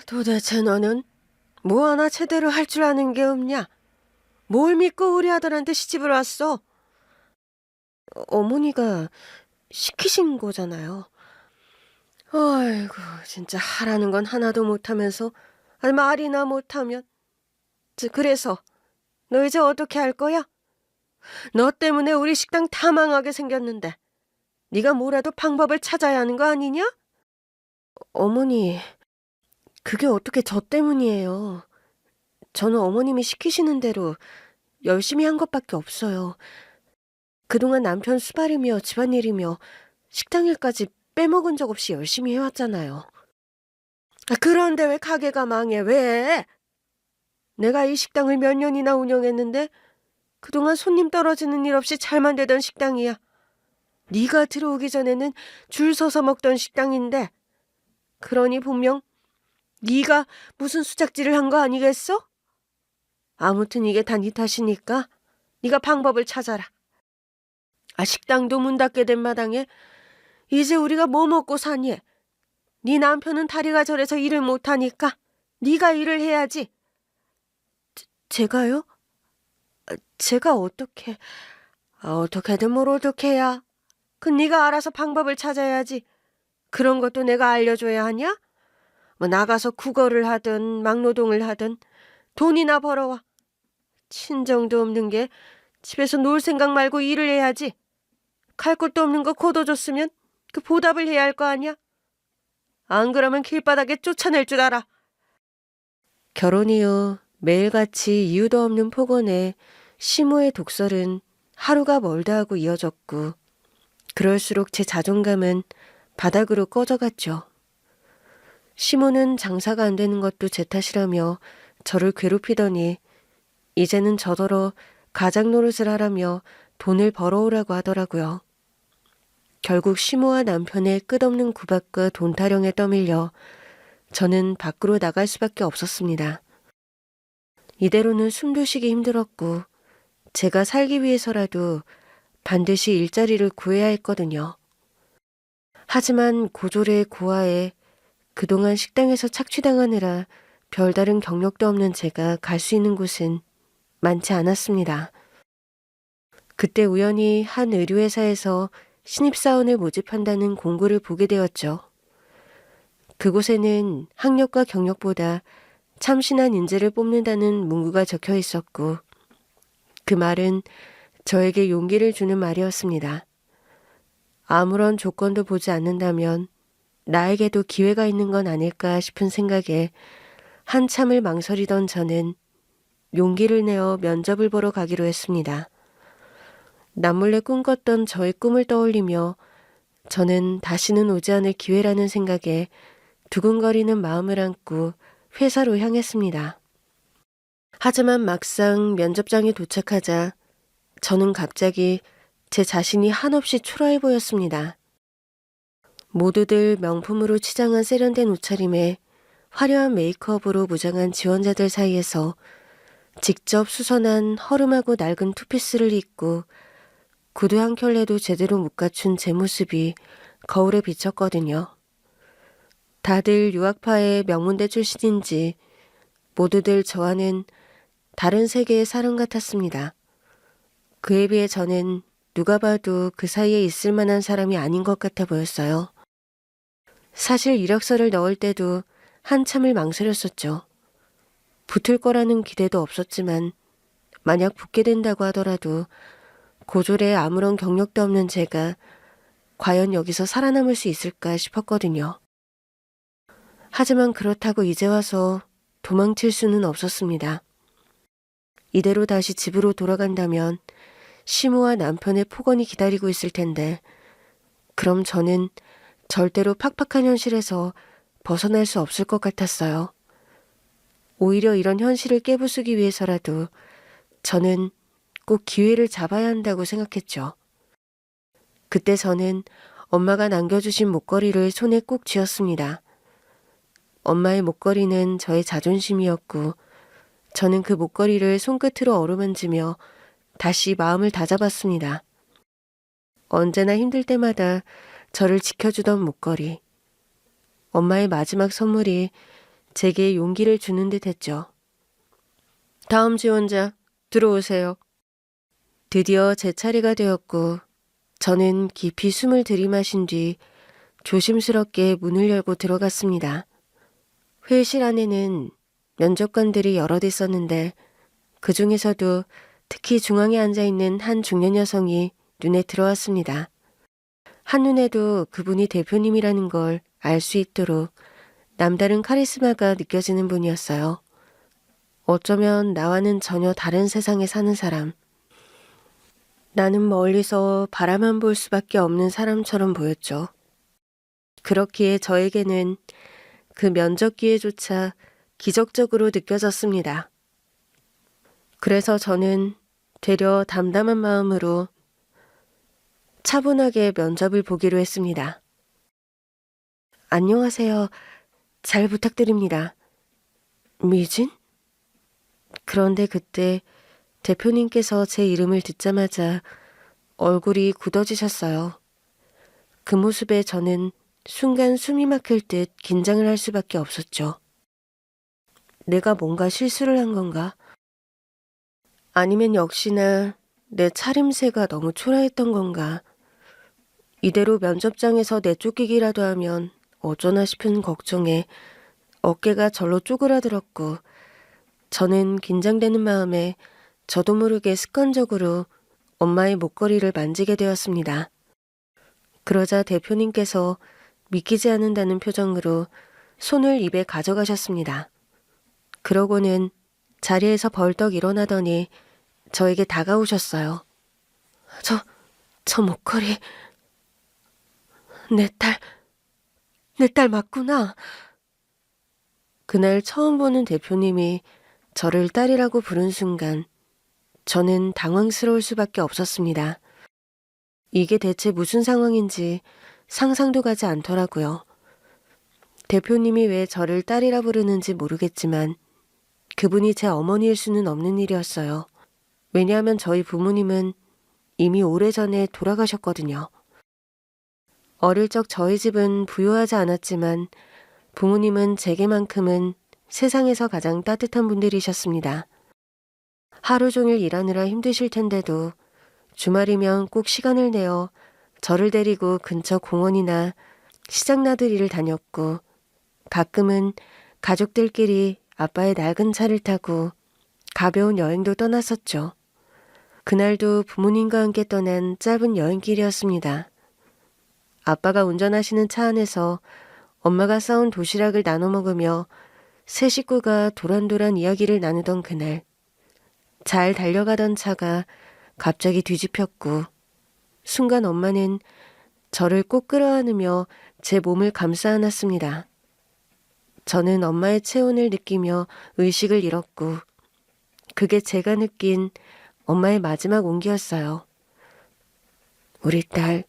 도대체 너는 뭐 하나 제대로 할 줄 아는 게 없냐? 뭘 믿고 우리 아들한테 시집을 왔어? 어머니가 시키신 거잖아요. 아이고, 진짜 하라는 건 하나도 못하면서 말이나 못하면. 그래서 너 이제 어떻게 할 거야? 너 때문에 우리 식당 다 망하게 생겼는데 네가 뭐라도 방법을 찾아야 하는 거 아니냐? 어머니, 그게 어떻게 저 때문이에요. 저는 어머님이 시키시는 대로 열심히 한 것밖에 없어요. 그동안 남편 수발이며 집안일이며 식당 일까지 빼먹은 적 없이 열심히 해왔잖아요. 그런데 왜 가게가 망해? 왜? 내가 이 식당을 몇 년이나 운영했는데 그동안 손님 떨어지는 일 없이 잘만 되던 식당이야. 네가 들어오기 전에는 줄 서서 먹던 식당인데, 그러니 분명 네가 무슨 수작질을 한 거 아니겠어? 아무튼 이게 다 네 탓이니까 네가 방법을 찾아라. 식당도 문 닫게 된 마당에 이제 우리가 뭐 먹고 사니? 네 남편은 다리가 저래서 일을 못하니까 네가 일을 해야지. 제가요? 제가 어떻게... 어떻게든 뭘 어떻게 해야? 네가 알아서 방법을 찾아야지. 그런 것도 내가 알려줘야 하냐? 뭐 나가서 국어를 하든 막노동을 하든 돈이나 벌어와. 친정도 없는 게 집에서 놀 생각 말고 일을 해야지. 갈 곳도 없는 거 거둬줬으면 그 보답을 해야 할 거 아니야? 안 그러면 길바닥에 쫓아낼 줄 알아. 결혼 이후 매일같이 이유도 없는 폭언에 시모의 독설은 하루가 멀다 하고 이어졌고, 그럴수록 제 자존감은 바닥으로 꺼져갔죠. 시모는 장사가 안 되는 것도 제 탓이라며 저를 괴롭히더니 이제는 저더러 가장 노릇을 하라며 돈을 벌어오라고 하더라고요. 결국 시모와 남편의 끝없는 구박과 돈 타령에 떠밀려 저는 밖으로 나갈 수밖에 없었습니다. 이대로는 숨도 쉬기 힘들었고 제가 살기 위해서라도 반드시 일자리를 구해야 했거든요. 하지만 고졸의 고아에 그동안 식당에서 착취당하느라 별다른 경력도 없는 제가 갈 수 있는 곳은 많지 않았습니다. 그때 우연히 한 의류회사에서 신입사원을 모집한다는 공고를 보게 되었죠. 그곳에는 학력과 경력보다 참신한 인재를 뽑는다는 문구가 적혀 있었고, 그 말은 저에게 용기를 주는 말이었습니다. 아무런 조건도 보지 않는다면 나에게도 기회가 있는 건 아닐까 싶은 생각에 한참을 망설이던 저는 용기를 내어 면접을 보러 가기로 했습니다. 남몰래 꿈꿨던 저의 꿈을 떠올리며 저는 다시는 오지 않을 기회라는 생각에 두근거리는 마음을 안고 회사로 향했습니다. 하지만 막상 면접장에 도착하자 저는 갑자기 제 자신이 한없이 초라해 보였습니다. 모두들 명품으로 치장한 세련된 옷차림에 화려한 메이크업으로 무장한 지원자들 사이에서 직접 수선한 허름하고 낡은 투피스를 입고 구두 한 켤레도 제대로 못 갖춘 제 모습이 거울에 비쳤거든요. 다들 유학파의 명문대 출신인지 모두들 저와는 다른 세계의 사람 같았습니다. 그에 비해 저는 누가 봐도 그 사이에 있을 만한 사람이 아닌 것 같아 보였어요. 사실 이력서를 넣을 때도 한참을 망설였었죠. 붙을 거라는 기대도 없었지만 만약 붙게 된다고 하더라도 고졸에 아무런 경력도 없는 제가 과연 여기서 살아남을 수 있을까 싶었거든요. 하지만 그렇다고 이제 와서 도망칠 수는 없었습니다. 이대로 다시 집으로 돌아간다면 시모와 남편의 폭언이 기다리고 있을 텐데, 그럼 저는 절대로 팍팍한 현실에서 벗어날 수 없을 것 같았어요. 오히려 이런 현실을 깨부수기 위해서라도 저는 꼭 기회를 잡아야 한다고 생각했죠. 그때 저는 엄마가 남겨주신 목걸이를 손에 꼭 쥐었습니다. 엄마의 목걸이는 저의 자존심이었고 저는 그 목걸이를 손끝으로 어루만지며 다시 마음을 다잡았습니다. 언제나 힘들 때마다 저를 지켜주던 목걸이. 엄마의 마지막 선물이 제게 용기를 주는 듯 했죠. 다음 지원자, 들어오세요. 드디어 제 차례가 되었고 저는 깊이 숨을 들이마신 뒤 조심스럽게 문을 열고 들어갔습니다. 회의실 안에는 면접관들이 여럿 있었는데 그 중에서도 특히 중앙에 앉아있는 한 중년 여성이 눈에 들어왔습니다. 한눈에도 그분이 대표님이라는 걸 알 수 있도록 남다른 카리스마가 느껴지는 분이었어요. 어쩌면 나와는 전혀 다른 세상에 사는 사람. 나는 멀리서 바라만 볼 수밖에 없는 사람처럼 보였죠. 그렇기에 저에게는 그 면접 기회조차 기적적으로 느껴졌습니다. 그래서 저는 되려 담담한 마음으로 차분하게 면접을 보기로 했습니다. 안녕하세요. 잘 부탁드립니다. 미진? 그런데 그때 대표님께서 제 이름을 듣자마자 얼굴이 굳어지셨어요. 그 모습에 저는 순간 숨이 막힐 듯 긴장을 할 수밖에 없었죠. 내가 뭔가 실수를 한 건가? 아니면 역시나 내 차림새가 너무 초라했던 건가? 이대로 면접장에서 내쫓기기라도 하면 어쩌나 싶은 걱정에 어깨가 절로 쪼그라들었고 저는 긴장되는 마음에 저도 모르게 습관적으로 엄마의 목걸이를 만지게 되었습니다. 그러자 대표님께서 믿기지 않는다는 표정으로 손을 입에 가져가셨습니다. 그러고는 자리에서 벌떡 일어나더니 저에게 다가오셨어요. 저 목걸이 내 딸 맞구나. 그날 처음 보는 대표님이 저를 딸이라고 부른 순간 저는 당황스러울 수밖에 없었습니다. 이게 대체 무슨 상황인지 상상도 가지 않더라고요. 대표님이 왜 저를 딸이라 부르는지 모르겠지만 그분이 제 어머니일 수는 없는 일이었어요. 왜냐하면 저희 부모님은 이미 오래전에 돌아가셨거든요. 어릴 적 저희 집은 부유하지 않았지만 부모님은 제게만큼은 세상에서 가장 따뜻한 분들이셨습니다. 하루 종일 일하느라 힘드실 텐데도 주말이면 꼭 시간을 내어 저를 데리고 근처 공원이나 시장 나들이를 다녔고 가끔은 가족들끼리 아빠의 낡은 차를 타고 가벼운 여행도 떠났었죠. 그날도 부모님과 함께 떠난 짧은 여행길이었습니다. 아빠가 운전하시는 차 안에서 엄마가 싸온 도시락을 나눠 먹으며 세 식구가 도란도란 이야기를 나누던 그날, 잘 달려가던 차가 갑자기 뒤집혔고 순간 엄마는 저를 꼭 끌어안으며 제 몸을 감싸 안았습니다. 저는 엄마의 체온을 느끼며 의식을 잃었고 그게 제가 느낀 엄마의 마지막 온기였어요. 우리 딸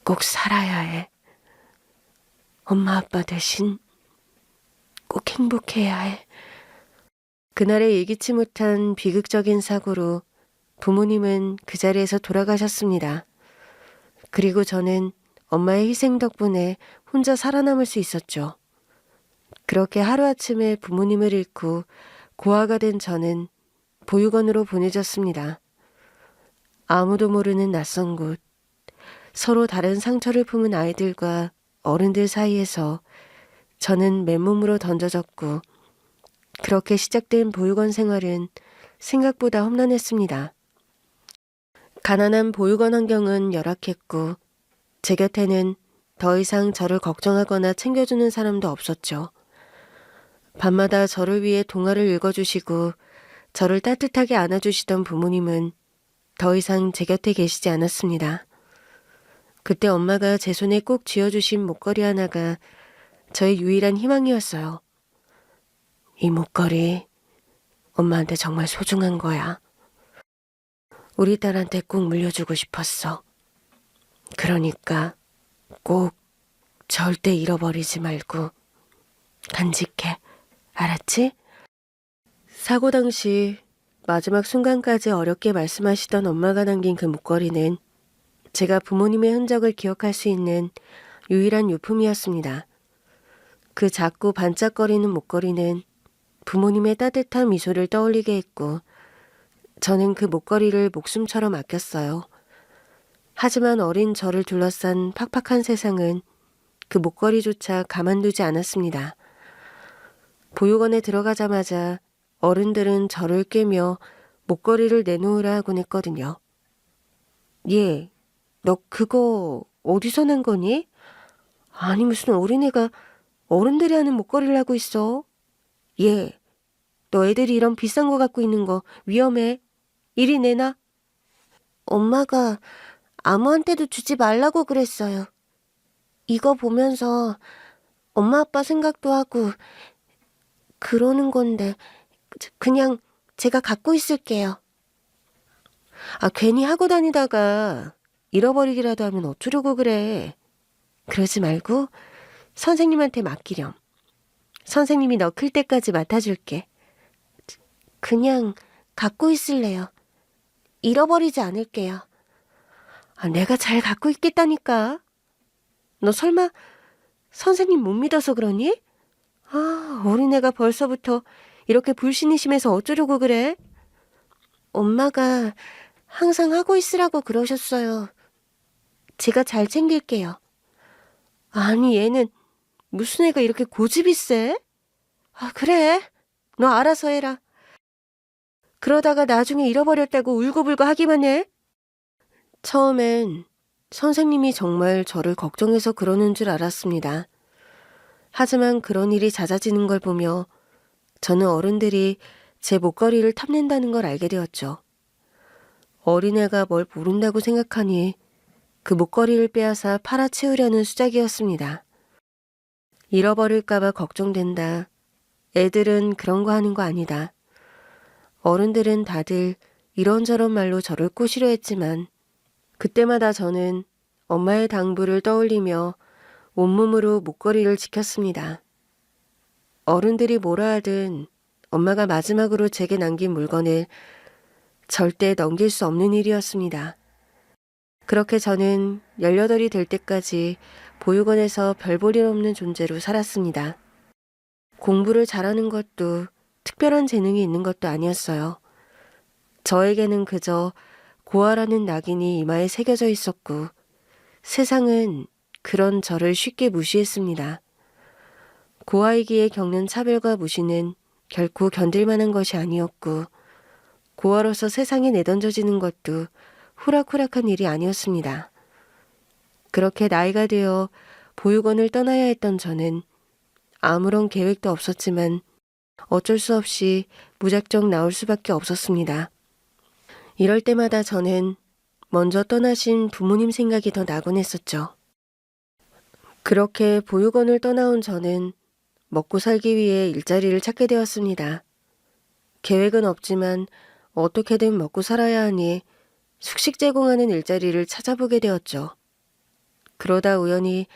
꼭 살아야 해. 엄마 아빠 대신 꼭 행복해야 해. 그날의 예기치 못한 비극적인 사고로 부모님은 그 자리에서 돌아가셨습니다. 그리고 저는 엄마의 희생 덕분에 혼자 살아남을 수 있었죠. 그렇게 하루아침에 부모님을 잃고 고아가 된 저는 보육원으로 보내졌습니다. 아무도 모르는 낯선 곳, 서로 다른 상처를 품은 아이들과 어른들 사이에서 저는 맨몸으로 던져졌고 그렇게 시작된 보육원 생활은 생각보다 험난했습니다. 가난한 보육원 환경은 열악했고 제 곁에는 더 이상 저를 걱정하거나 챙겨주는 사람도 없었죠. 밤마다 저를 위해 동화를 읽어주시고 저를 따뜻하게 안아주시던 부모님은 더 이상 제 곁에 계시지 않았습니다. 그때 엄마가 제 손에 꼭 쥐어주신 목걸이 하나가 저의 유일한 희망이었어요. 이 목걸이 엄마한테 정말 소중한 거야. 우리 딸한테 꼭 물려주고 싶었어. 그러니까 꼭 절대 잃어버리지 말고 간직해. 알았지? 사고 당시 마지막 순간까지 어렵게 말씀하시던 엄마가 남긴 그 목걸이는 제가 부모님의 흔적을 기억할 수 있는 유일한 유품이었습니다. 그 작고 반짝거리는 목걸이는 부모님의 따뜻한 미소를 떠올리게 했고 저는 그 목걸이를 목숨처럼 아꼈어요. 하지만 어린 저를 둘러싼 팍팍한 세상은 그 목걸이조차 가만두지 않았습니다. 보육원에 들어가자마자 어른들은 저를 꿰며 목걸이를 내놓으라 하곤 했거든요. 얘, 너 그거 어디서 난 거니? 아니 무슨 어린애가 어른들이 하는 목걸이를 하고 있어. 얘, 너 애들이 이런 비싼 거 갖고 있는 거 위험해. 이리 내놔. 엄마가 아무한테도 주지 말라고 그랬어요. 이거 보면서 엄마 아빠 생각도 하고 그러는 건데 그냥 제가 갖고 있을게요. 아, 괜히 하고 다니다가 잃어버리기라도 하면 어쩌려고 그래. 그러지 말고 선생님한테 맡기렴. 선생님이 너 클 때까지 맡아줄게. 그냥 갖고 있을래요. 잃어버리지 않을게요. 아, 내가 잘 갖고 있겠다니까. 너 설마 선생님 못 믿어서 그러니? 아, 어린애가 벌써부터 이렇게 불신이 심해서 어쩌려고 그래? 엄마가 항상 하고 있으라고 그러셨어요. 제가 잘 챙길게요. 아니, 얘는 무슨 애가 이렇게 고집이 세? 아, 그래. 너 알아서 해라. 그러다가 나중에 잃어버렸다고 울고불고 하기만 해. 처음엔 선생님이 정말 저를 걱정해서 그러는 줄 알았습니다. 하지만 그런 일이 잦아지는 걸 보며 저는 어른들이 제 목걸이를 탐낸다는 걸 알게 되었죠. 어린애가 뭘 모른다고 생각하니 그 목걸이를 빼앗아 팔아치우려는 수작이었습니다. 잃어버릴까봐 걱정된다. 애들은 그런 거 하는 거 아니다. 어른들은 다들 이런저런 말로 저를 꼬시려 했지만 그때마다 저는 엄마의 당부를 떠올리며 온몸으로 목걸이를 지켰습니다. 어른들이 뭐라 하든 엄마가 마지막으로 제게 남긴 물건을 절대 넘길 수 없는 일이었습니다. 그렇게 저는 18이 될 때까지 보육원에서 별 볼 일 없는 존재로 살았습니다. 공부를 잘하는 것도 특별한 재능이 있는 것도 아니었어요. 저에게는 그저 고아라는 낙인이 이마에 새겨져 있었고 세상은 그런 저를 쉽게 무시했습니다. 고아이기에 겪는 차별과 무시는 결코 견딜 만한 것이 아니었고 고아로서 세상에 내던져지는 것도 호락호락한 일이 아니었습니다. 그렇게 나이가 되어 보육원을 떠나야 했던 저는 아무런 계획도 없었지만 어쩔 수 없이 무작정 나올 수밖에 없었습니다. 이럴 때마다 저는 먼저 떠나신 부모님 생각이 더 나곤 했었죠. 그렇게 보육원을 떠나온 저는 먹고 살기 위해 일자리를 찾게 되었습니다. 계획은 없지만 어떻게든 먹고 살아야 하니 숙식 제공하는 일자리를 찾아보게 되었죠. 그러다 우연히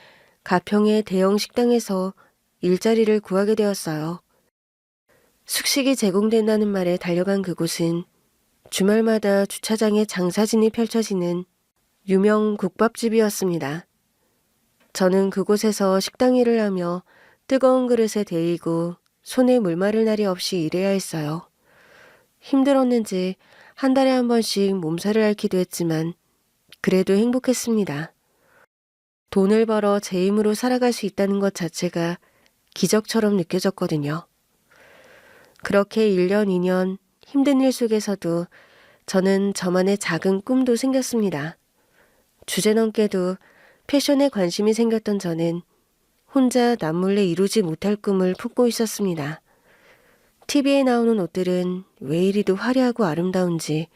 가평의 대형 식당에서 일자리를 구하게 되었어요. 숙식이 제공된다는 말에 달려간 그곳은 주말마다 주차장에 장사진이 펼쳐지는 유명 국밥집이었습니다. 저는 그곳에서 식당 일을 하며 뜨거운 그릇에 데이고 손에 물 마를 날이 없이 일해야 했어요. 힘들었는지 한 달에 한 번씩 몸살을 앓기도 했지만 그래도 행복했습니다. 돈을 벌어 제 힘으로 살아갈 수 있다는 것 자체가 기적처럼 느껴졌거든요. 그렇게 1년, 2년 힘든 일 속에서도 저는 저만의 작은 꿈도 생겼습니다. 주제넘게도 패션에 관심이 생겼던 저는 혼자 남몰래 이루지 못할 꿈을 품고 있었습니다. TV에 나오는 옷들은 왜 이리도 화려하고 아름다운지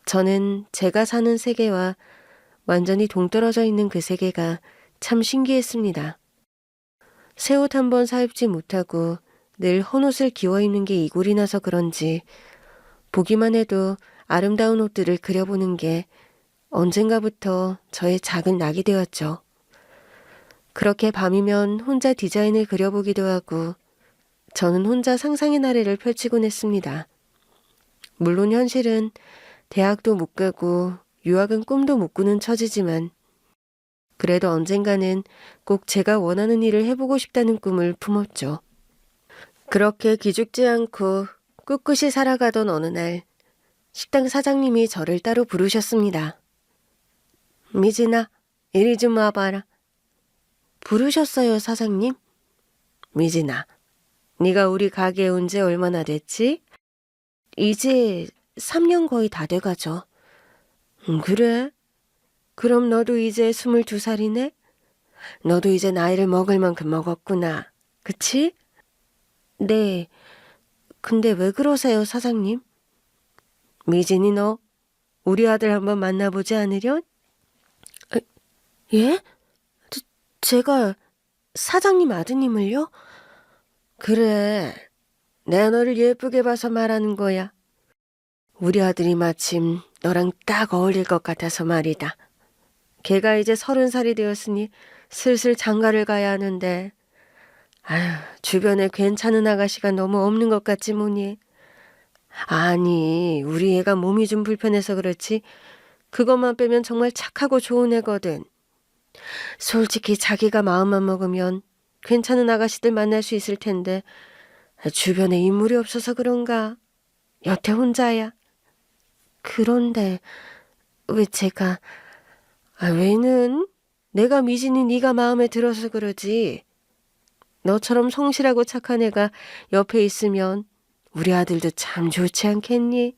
저는 제가 사는 세계와 완전히 동떨어져 있는 그 세계가 참 신기했습니다. 새 옷 한 번 사입지 못하고 늘 헌옷을 기워 입는 게 이골이 나서 그런지 보기만 해도 아름다운 옷들을 그려보는 게 언젠가부터 저의 작은 낙이 되었죠. 그렇게 밤이면 혼자 디자인을 그려보기도 하고 저는 혼자 상상의 나래를 펼치곤 했습니다. 물론 현실은 대학도 못 가고 유학은 꿈도 못 꾸는 처지지만 그래도 언젠가는 꼭 제가 원하는 일을 해보고 싶다는 꿈을 품었죠. 그렇게 기죽지 않고 꿋꿋이 살아가던 어느 날 식당 사장님이 저를 따로 부르셨습니다. 미진아, 이리 좀 와봐라. 부르셨어요, 사장님? 미진아, 네가 우리 가게에 온 지 얼마나 됐지? 이제 3년 거의 다 돼가죠. 그래? 그럼 너도 이제 22살이네? 너도 이제 나이를 먹을 만큼 먹었구나. 그치? 네. 근데 왜 그러세요, 사장님? 미진이 너 우리 아들 한번 만나보지 않으련? 예? 제가 사장님 아드님을요? 그래. 내가 너를 예쁘게 봐서 말하는 거야. 우리 아들이 마침 너랑 딱 어울릴 것 같아서 말이다. 걔가 이제 30살이 되었으니 슬슬 장가를 가야 하는데 아휴, 주변에 괜찮은 아가씨가 너무 없는 것 같지 뭐니. 아니, 우리 애가 몸이 좀 불편해서 그렇지 그것만 빼면 정말 착하고 좋은 애거든. 솔직히 자기가 마음만 먹으면 괜찮은 아가씨들 만날 수 있을 텐데 주변에 인물이 없어서 그런가. 여태 혼자야. 그런데 왜 제가... 왜는? 내가 미진이 네가 마음에 들어서 그러지. 너처럼 성실하고 착한 애가 옆에 있으면 우리 아들도 참 좋지 않겠니?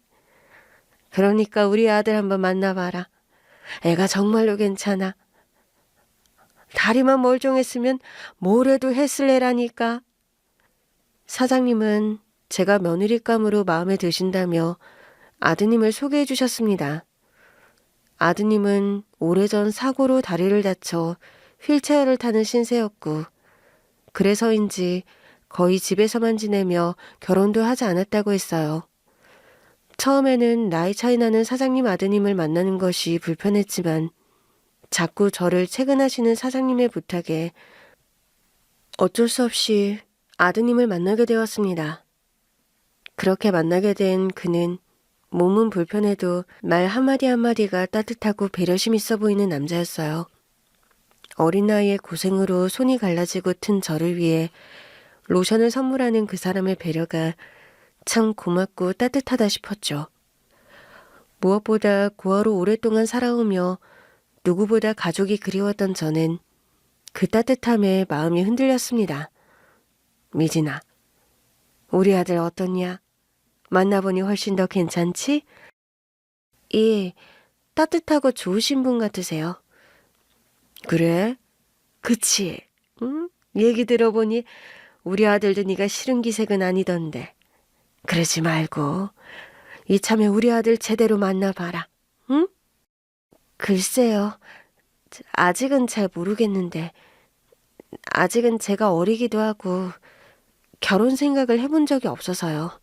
그러니까 우리 아들 한번 만나봐라. 애가 정말로 괜찮아. 다리만 멀쩡했으면 뭘 해도 했을 애라니까. 사장님은 제가 며느리감으로 마음에 드신다며 아드님을 소개해 주셨습니다. 아드님은 오래전 사고로 다리를 다쳐 휠체어를 타는 신세였고 그래서인지 거의 집에서만 지내며 결혼도 하지 않았다고 했어요. 처음에는 나이 차이 나는 사장님 아드님을 만나는 것이 불편했지만 자꾸 저를 채근하시는 사장님의 부탁에 어쩔 수 없이 아드님을 만나게 되었습니다. 그렇게 만나게 된 그는 몸은 불편해도 말 한마디 한마디가 따뜻하고 배려심 있어 보이는 남자였어요. 어린 나이에 고생으로 손이 갈라지고 튼 저를 위해 로션을 선물하는 그 사람의 배려가 참 고맙고 따뜻하다 싶었죠. 무엇보다 고아로 오랫동안 살아오며 누구보다 가족이 그리웠던 저는 그 따뜻함에 마음이 흔들렸습니다. 미진아, 우리 아들 어떻냐? 만나보니 훨씬 더 괜찮지? 예, 따뜻하고 좋으신 분 같으세요. 그래? 그치? 응? 얘기 들어보니 우리 아들도 네가 싫은 기색은 아니던데. 그러지 말고 이참에 우리 아들 제대로 만나봐라. 응? 글쎄요. 아직은 잘 모르겠는데 아직은 제가 어리기도 하고 결혼 생각을 해본 적이 없어서요.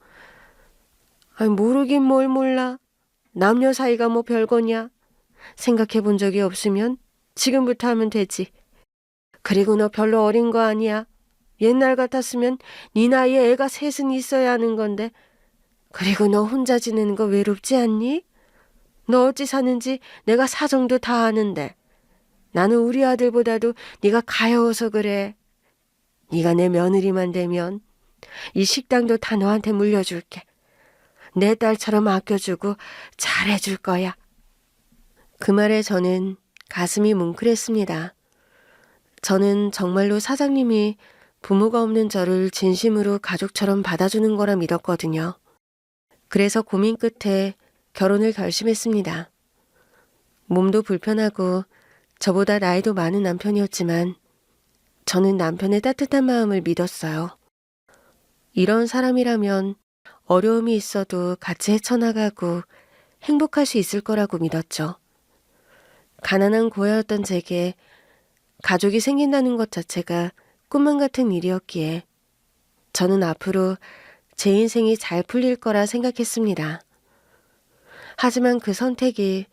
아니, 모르긴 뭘 몰라. 남녀 사이가 뭐 별거냐. 생각해 본 적이 없으면 지금부터 하면 되지. 그리고 너 별로 어린 거 아니야. 옛날 같았으면 네 나이에 애가 셋은 있어야 하는 건데. 그리고 너 혼자 지내는 거 외롭지 않니? 너 어찌 사는지 내가 사정도 다 아는데. 나는 우리 아들보다도 네가 가여워서 그래. 네가 내 며느리만 되면 이 식당도 다 너한테 물려줄게. 내 딸처럼 아껴주고 잘해줄 거야. 그 말에 저는 가슴이 뭉클했습니다. 저는 정말로 사장님이 부모가 없는 저를 진심으로 가족처럼 받아주는 거라 믿었거든요. 그래서 고민 끝에 결혼을 결심했습니다. 몸도 불편하고 저보다 나이도 많은 남편이었지만 저는 남편의 따뜻한 마음을 믿었어요. 이런 사람이라면 어려움이 있어도 같이 헤쳐나가고 행복할 수 있을 거라고 믿었죠. 가난한 고아였던 제게 가족이 생긴다는 것 자체가 꿈만 같은 일이었기에 저는 앞으로 제 인생이 잘 풀릴 거라 생각했습니다. 하지만 그 선택이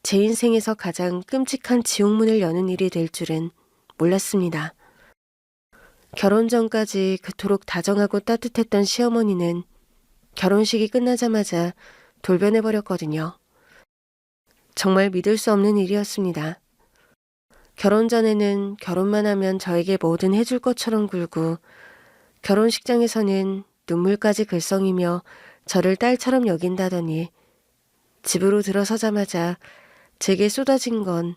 제 인생에서 가장 끔찍한 지옥문을 여는 일이 될 줄은 몰랐습니다. 결혼 전까지 그토록 다정하고 따뜻했던 시어머니는 결혼식이 끝나자마자 돌변해버렸거든요. 정말 믿을 수 없는 일이었습니다. 결혼 전에는 결혼만 하면 저에게 뭐든 해줄 것처럼 굴고 결혼식장에서는 눈물까지 글썽이며 저를 딸처럼 여긴다더니 집으로 들어서자마자 제게 쏟아진 건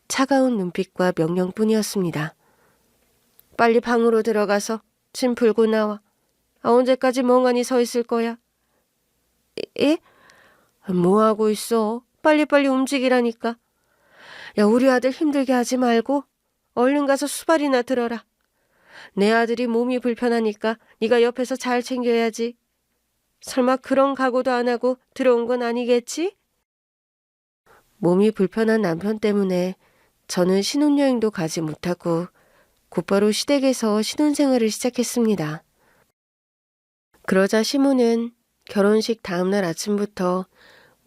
차가운 눈빛과 명령뿐이었습니다. 빨리 방으로 들어가서 짐 풀고 나와. 언제까지 멍하니 서 있을 거야? 예? 뭐 하고 있어? 빨리빨리 움직이라니까. 야, 우리 아들 힘들게 하지 말고 얼른 가서 수발이나 들어라. 내 아들이 몸이 불편하니까 네가 옆에서 잘 챙겨야지. 설마 그런 각오도 안 하고 들어온 건 아니겠지? 몸이 불편한 남편 때문에 저는 신혼여행도 가지 못하고 곧바로 시댁에서 신혼생활을 시작했습니다. 그러자 시모는 결혼식 다음날 아침부터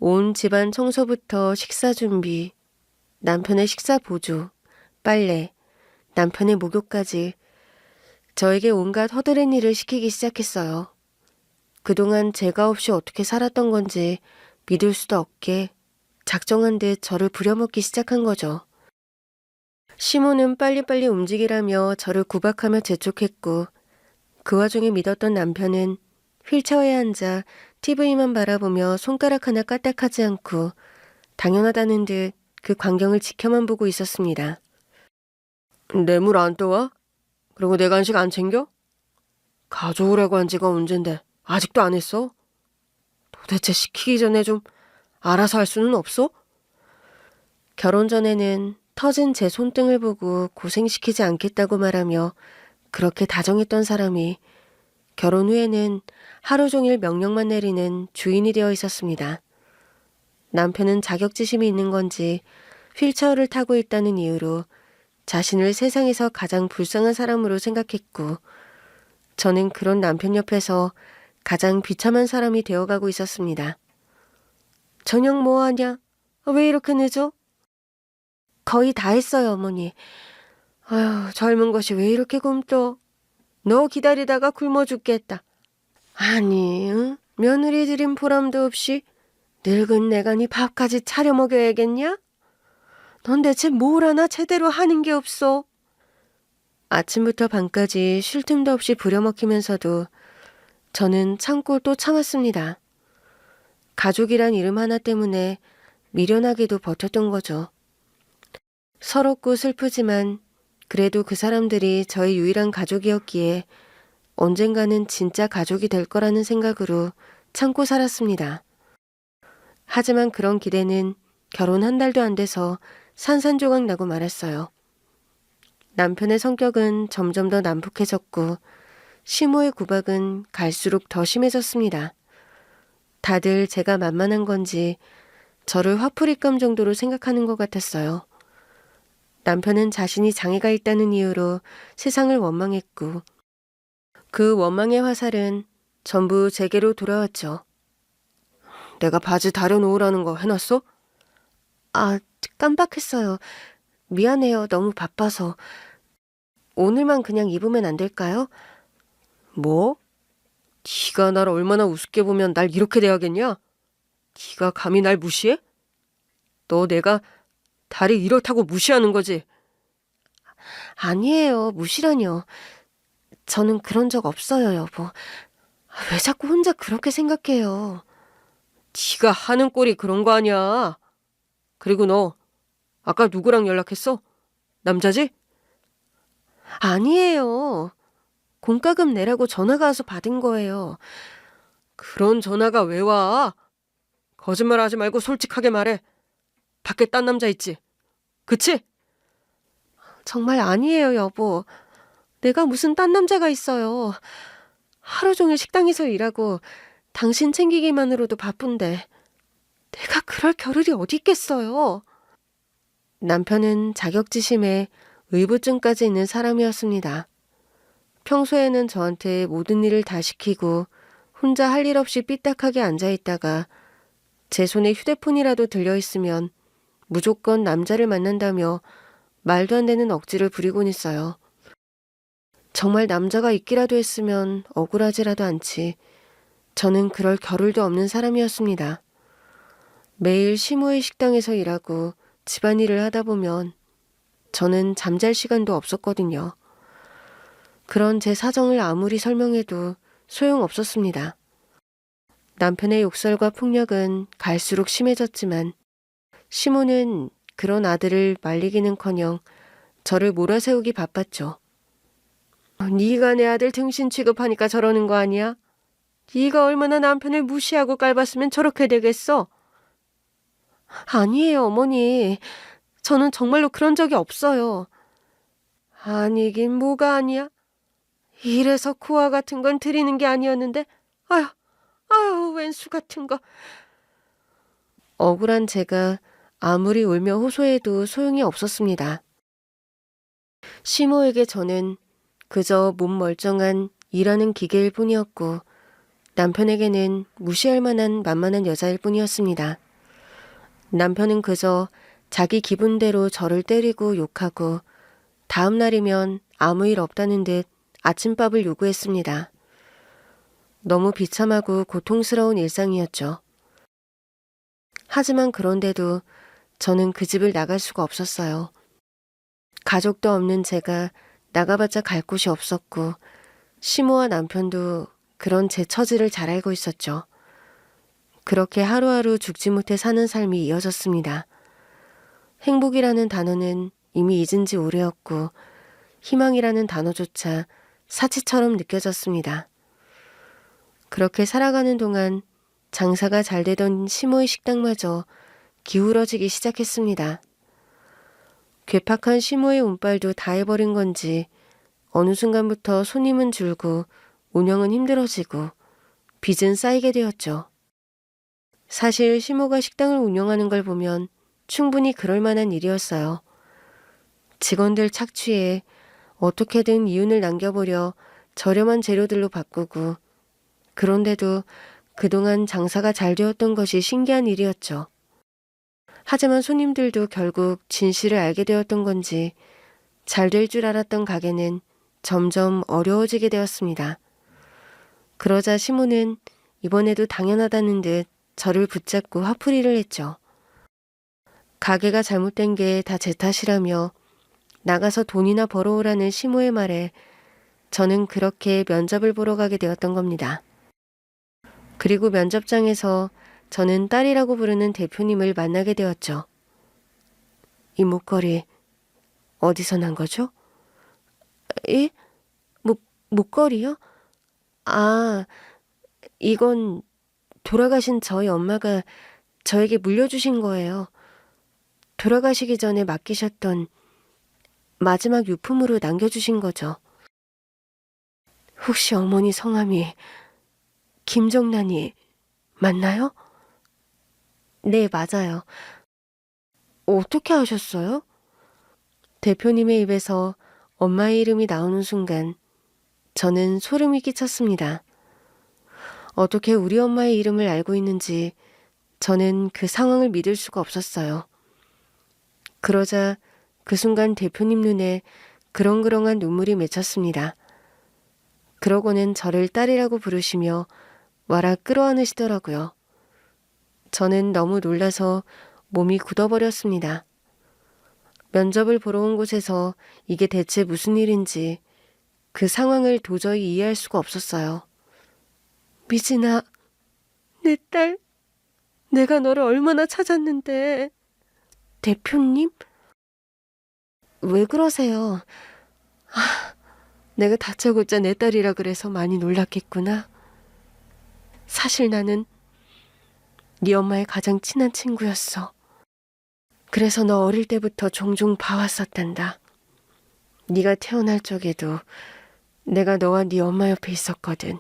온 집안 청소부터 식사 준비, 남편의 식사 보조, 빨래, 남편의 목욕까지 저에게 온갖 허드렛 일을 시키기 시작했어요. 그동안 제가 없이 어떻게 살았던 건지 믿을 수도 없게 작정한 듯 저를 부려먹기 시작한 거죠. 시모는 빨리빨리 움직이라며 저를 구박하며 재촉했고 그 와중에 믿었던 남편은 휠체어에 앉아 TV만 바라보며 손가락 하나 까딱하지 않고 당연하다는 듯 그 광경을 지켜만 보고 있었습니다. 뇌물 안 떠와? 그리고 내 간식 안 챙겨? 가져오라고 한 지가 언젠데 아직도 안 했어? 도대체 시키기 전에 좀 알아서 할 수는 없어? 결혼 전에는 터진 제 손등을 보고 고생시키지 않겠다고 말하며 그렇게 다정했던 사람이 결혼 후에는 하루 종일 명령만 내리는 주인이 되어 있었습니다. 남편은 자격지심이 있는 건지 휠체어를 타고 있다는 이유로 자신을 세상에서 가장 불쌍한 사람으로 생각했고 저는 그런 남편 옆에서 가장 비참한 사람이 되어가고 있었습니다. 저녁 뭐 하냐? 왜 이렇게 늦어? 거의 다 했어요, 어머니. 아휴, 젊은 것이 왜 이렇게 굶떠? 너 기다리다가 굶어 죽겠다. 아니, 응? 며느리 들인 보람도 없이 늙은 내간이 밥까지 차려 먹여야겠냐? 넌 대체 뭘 하나 제대로 하는 게 없어. 아침부터 밤까지 쉴 틈도 없이 부려먹히면서도 저는 참고 또 참았습니다. 가족이란 이름 하나 때문에 미련하게도 버텼던 거죠. 서럽고 슬프지만 그래도 그 사람들이 저의 유일한 가족이었기에 언젠가는 진짜 가족이 될 거라는 생각으로 참고 살았습니다. 하지만 그런 기대는 결혼 한 달도 안 돼서 산산조각 나고 말았어요. 남편의 성격은 점점 더 난폭해졌고 시모의 구박은 갈수록 더 심해졌습니다. 다들 제가 만만한 건지 저를 화풀이감 정도로 생각하는 것 같았어요. 남편은 자신이 장애가 있다는 이유로 세상을 원망했고 그 원망의 화살은 전부 제게로 돌아왔죠. 내가 바지 다려놓으라는 거 해놨어? 아, 깜빡했어요. 미안해요. 너무 바빠서. 오늘만 그냥 입으면 안 될까요? 뭐? 네가 날 얼마나 우습게 보면 날 이렇게 대하겠냐? 네가 감히 날 무시해? 너 내가 다리 이렇다고 무시하는 거지? 아니에요. 무시라뇨. 저는 그런 적 없어요, 여보. 왜 자꾸 혼자 그렇게 생각해요? 네가 하는 꼴이 그런 거 아니야. 그리고 너 아까 누구랑 연락했어? 남자지? 아니에요. 공과금 내라고 전화가 와서 받은 거예요. 그런 전화가 왜 와? 거짓말 하지 말고 솔직하게 말해. 밖에 딴 남자 있지? 그치? 정말 아니에요, 여보. 내가 무슨 딴 남자가 있어요. 하루 종일 식당에서 일하고 당신 챙기기만으로도 바쁜데 내가 그럴 겨를이 어디 있겠어요. 남편은 자격지심에 의부증까지 있는 사람이었습니다. 평소에는 저한테 모든 일을 다 시키고 혼자 할 일 없이 삐딱하게 앉아있다가 제 손에 휴대폰이라도 들려있으면 무조건 남자를 만난다며 말도 안 되는 억지를 부리곤 했어요. 정말 남자가 있기라도 했으면 억울하지라도 않지. 저는 그럴 겨를도 없는 사람이었습니다. 매일 시모의 식당에서 일하고 집안일을 하다 보면 저는 잠잘 시간도 없었거든요. 그런 제 사정을 아무리 설명해도 소용없었습니다. 남편의 욕설과 폭력은 갈수록 심해졌지만 시모는 그런 아들을 말리기는커녕 저를 몰아세우기 바빴죠. 네가 내 아들 등신 취급하니까 저러는 거 아니야? 네가 얼마나 남편을 무시하고 깔봤으면 저렇게 되겠어? 아니에요, 어머니. 저는 정말로 그런 적이 없어요. 아니긴 뭐가 아니야? 이래서 코와 같은 건 드리는 게 아니었는데 아휴, 아휴, 웬수 같은 거. 억울한 제가 아무리 울며 호소해도 소용이 없었습니다. 시모에게 저는 그저 몸 멀쩡한 일하는 기계일 뿐이었고 남편에게는 무시할 만한 만만한 여자일 뿐이었습니다. 남편은 그저 자기 기분대로 저를 때리고 욕하고 다음 날이면 아무 일 없다는 듯 아침밥을 요구했습니다. 너무 비참하고 고통스러운 일상이었죠. 하지만 그런데도 저는 그 집을 나갈 수가 없었어요. 가족도 없는 제가 나가봤자 갈 곳이 없었고 시모와 남편도 그런 제 처지를 잘 알고 있었죠. 그렇게 하루하루 죽지 못해 사는 삶이 이어졌습니다. 행복이라는 단어는 이미 잊은 지 오래였고 희망이라는 단어조차 사치처럼 느껴졌습니다. 그렇게 살아가는 동안 장사가 잘 되던 시모의 식당마저 기울어지기 시작했습니다. 괴팍한 시모의 운빨도 다 해버린 건지 어느 순간부터 손님은 줄고 운영은 힘들어지고 빚은 쌓이게 되었죠. 사실 시모가 식당을 운영하는 걸 보면 충분히 그럴 만한 일이었어요. 직원들 착취에 어떻게든 이윤을 남겨보려 저렴한 재료들로 바꾸고 그런데도 그동안 장사가 잘 되었던 것이 신기한 일이었죠. 하지만 손님들도 결국 진실을 알게 되었던 건지 잘 될 줄 알았던 가게는 점점 어려워지게 되었습니다. 그러자 시모는 이번에도 당연하다는 듯 저를 붙잡고 화풀이를 했죠. 가게가 잘못된 게 다 제 탓이라며 나가서 돈이나 벌어오라는 시모의 말에 저는 그렇게 면접을 보러 가게 되었던 겁니다. 그리고 면접장에서 저는 딸이라고 부르는 대표님을 만나게 되었죠. 이 목걸이 어디서 난 거죠? 예? 목걸이요? 아, 이건 돌아가신 저희 엄마가 저에게 물려주신 거예요. 돌아가시기 전에 맡기셨던 마지막 유품으로 남겨주신 거죠. 혹시 어머니 성함이 김정란이 맞나요? 네, 맞아요. 어떻게 아셨어요? 대표님의 입에서 엄마의 이름이 나오는 순간 저는 소름이 끼쳤습니다. 어떻게 우리 엄마의 이름을 알고 있는지 저는 그 상황을 믿을 수가 없었어요. 그러자 그 순간 대표님 눈에 그렁그렁한 눈물이 맺혔습니다. 그러고는 저를 딸이라고 부르시며 와라 끌어안으시더라고요. 저는 너무 놀라서 몸이 굳어버렸습니다. 면접을 보러 온 곳에서 이게 대체 무슨 일인지 그 상황을 도저히 이해할 수가 없었어요. 미진아, 내 딸, 내가 너를 얼마나 찾았는데. 대표님? 왜 그러세요? 내가 다짜고짜 내 딸이라 그래서 많이 놀랐겠구나. 사실 나는 네 엄마의 가장 친한 친구였어. 그래서 너 어릴 때부터 종종 봐왔었단다. 네가 태어날 적에도 내가 너와 네 엄마 옆에 있었거든.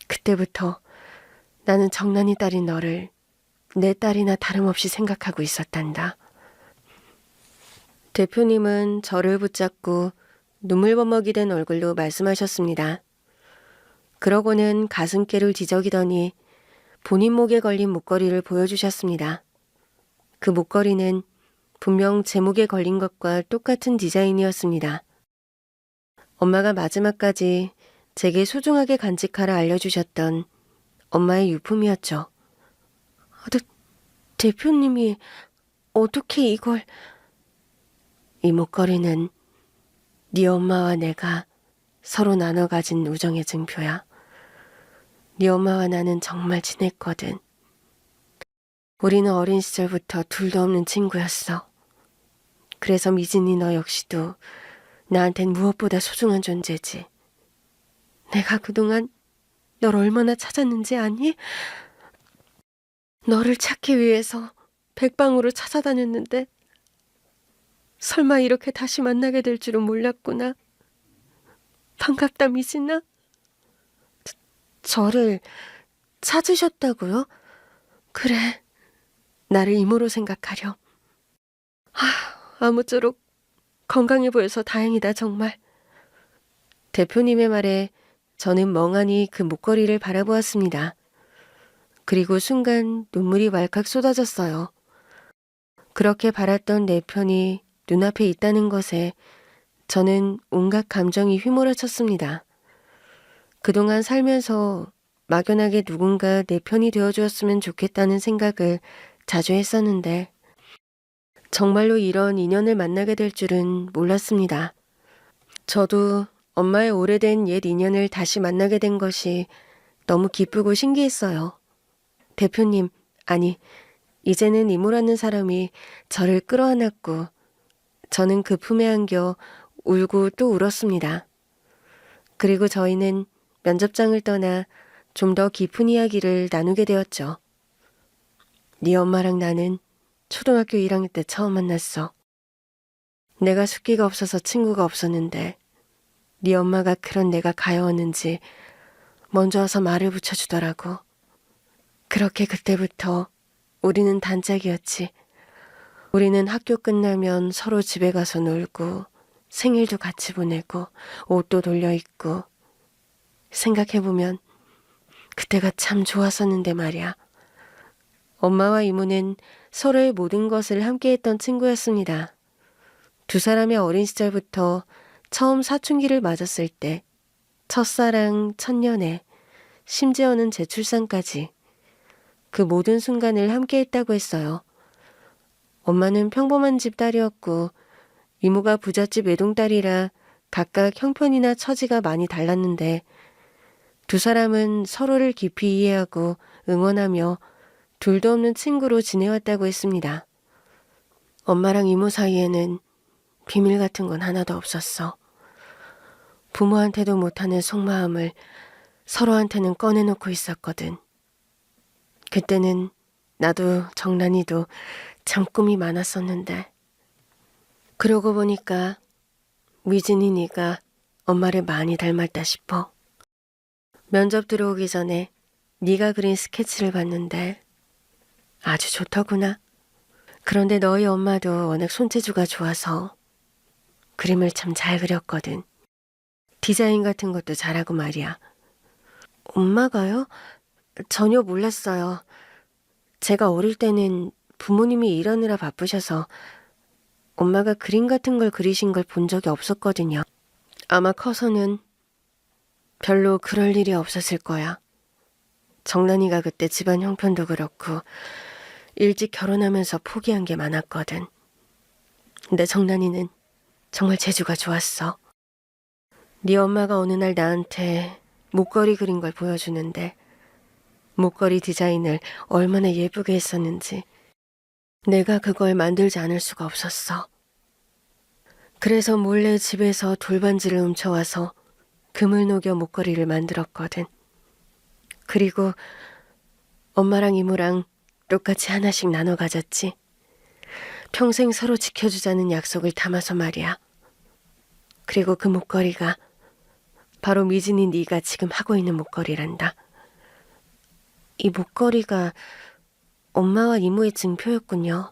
그때부터 나는 정란이 딸인 너를 내 딸이나 다름없이 생각하고 있었단다. 대표님은 저를 붙잡고 눈물버먹이 된 얼굴로 말씀하셨습니다. 그러고는 가슴께를 뒤적이더니 본인 목에 걸린 목걸이를 보여주셨습니다. 그 목걸이는 분명 제 목에 걸린 것과 똑같은 디자인이었습니다. 엄마가 마지막까지 제게 소중하게 간직하라 알려주셨던 엄마의 유품이었죠. 대표님이 어떻게 이걸... 이 목걸이는 네 엄마와 내가 서로 나눠 가진 우정의 증표야. 네 엄마와 나는 정말 친했거든. 우리는 어린 시절부터 둘도 없는 친구였어. 그래서 미진이 너 역시도 나한텐 무엇보다 소중한 존재지. 내가 그동안 널 얼마나 찾았는지 아니? 너를 찾기 위해서 백방으로 찾아다녔는데 설마 이렇게 다시 만나게 될 줄은 몰랐구나. 반갑다, 미진아. 저를 찾으셨다고요? 그래, 나를 이모로 생각하렴. 아무쪼록 건강해 보여서 다행이다, 정말. 대표님의 말에 저는 멍하니 그 목걸이를 바라보았습니다. 그리고 순간 눈물이 왈칵 쏟아졌어요. 그렇게 바랐던 내 편이 눈앞에 있다는 것에 저는 온갖 감정이 휘몰아쳤습니다. 그동안 살면서 막연하게 누군가 내 편이 되어주었으면 좋겠다는 생각을 자주 했었는데 정말로 이런 인연을 만나게 될 줄은 몰랐습니다. 저도 엄마의 오래된 옛 인연을 다시 만나게 된 것이 너무 기쁘고 신기했어요. 대표님, 아니, 이제는 이모라는 사람이 저를 끌어안았고 저는 그 품에 안겨 울고 또 울었습니다. 그리고 저희는 면접장을 떠나 좀 더 깊은 이야기를 나누게 되었죠. 네 엄마랑 나는 초등학교 1학년 때 처음 만났어. 내가 숫기가 없어서 친구가 없었는데 네 엄마가 그런 내가 가여웠는지 먼저 와서 말을 붙여주더라고. 그렇게 그때부터 우리는 단짝이었지. 우리는 학교 끝나면 서로 집에 가서 놀고 생일도 같이 보내고 옷도 돌려 입고 생각해보면 그때가 참 좋았었는데 말이야. 엄마와 이모는 서로의 모든 것을 함께했던 친구였습니다. 두 사람의 어린 시절부터 처음 사춘기를 맞았을 때 첫사랑, 첫연애, 심지어는 재출산까지 그 모든 순간을 함께했다고 했어요. 엄마는 평범한 집 딸이었고 이모가 부잣집 외동딸이라 각각 형편이나 처지가 많이 달랐는데 두 사람은 서로를 깊이 이해하고 응원하며 둘도 없는 친구로 지내왔다고 했습니다. 엄마랑 이모 사이에는 비밀 같은 건 하나도 없었어. 부모한테도 못하는 속마음을 서로한테는 꺼내놓고 있었거든. 그때는 나도 정란이도 참 꿈이 많았었는데 그러고 보니까 미진이 네가 엄마를 많이 닮았다 싶어. 면접 들어오기 전에 네가 그린 스케치를 봤는데 아주 좋더구나. 그런데 너희 엄마도 워낙 손재주가 좋아서 그림을 참 잘 그렸거든. 디자인 같은 것도 잘하고 말이야. 엄마가요? 전혀 몰랐어요. 제가 어릴 때는 부모님이 일하느라 바쁘셔서 엄마가 그림 같은 걸 그리신 걸 본 적이 없었거든요. 아마 커서는 별로 그럴 일이 없었을 거야. 정란이가 그때 집안 형편도 그렇고 일찍 결혼하면서 포기한 게 많았거든. 근데 정란이는 정말 재주가 좋았어. 네 엄마가 어느 날 나한테 목걸이 그린 걸 보여주는데 목걸이 디자인을 얼마나 예쁘게 했었는지 내가 그걸 만들지 않을 수가 없었어. 그래서 몰래 집에서 돌반지를 훔쳐와서 금을 녹여 목걸이를 만들었거든. 그리고 엄마랑 이모랑 똑같이 하나씩 나눠 가졌지. 평생 서로 지켜주자는 약속을 담아서 말이야. 그리고 그 목걸이가 바로 미진이 네가 지금 하고 있는 목걸이란다. 이 목걸이가 엄마와 이모의 증표였군요.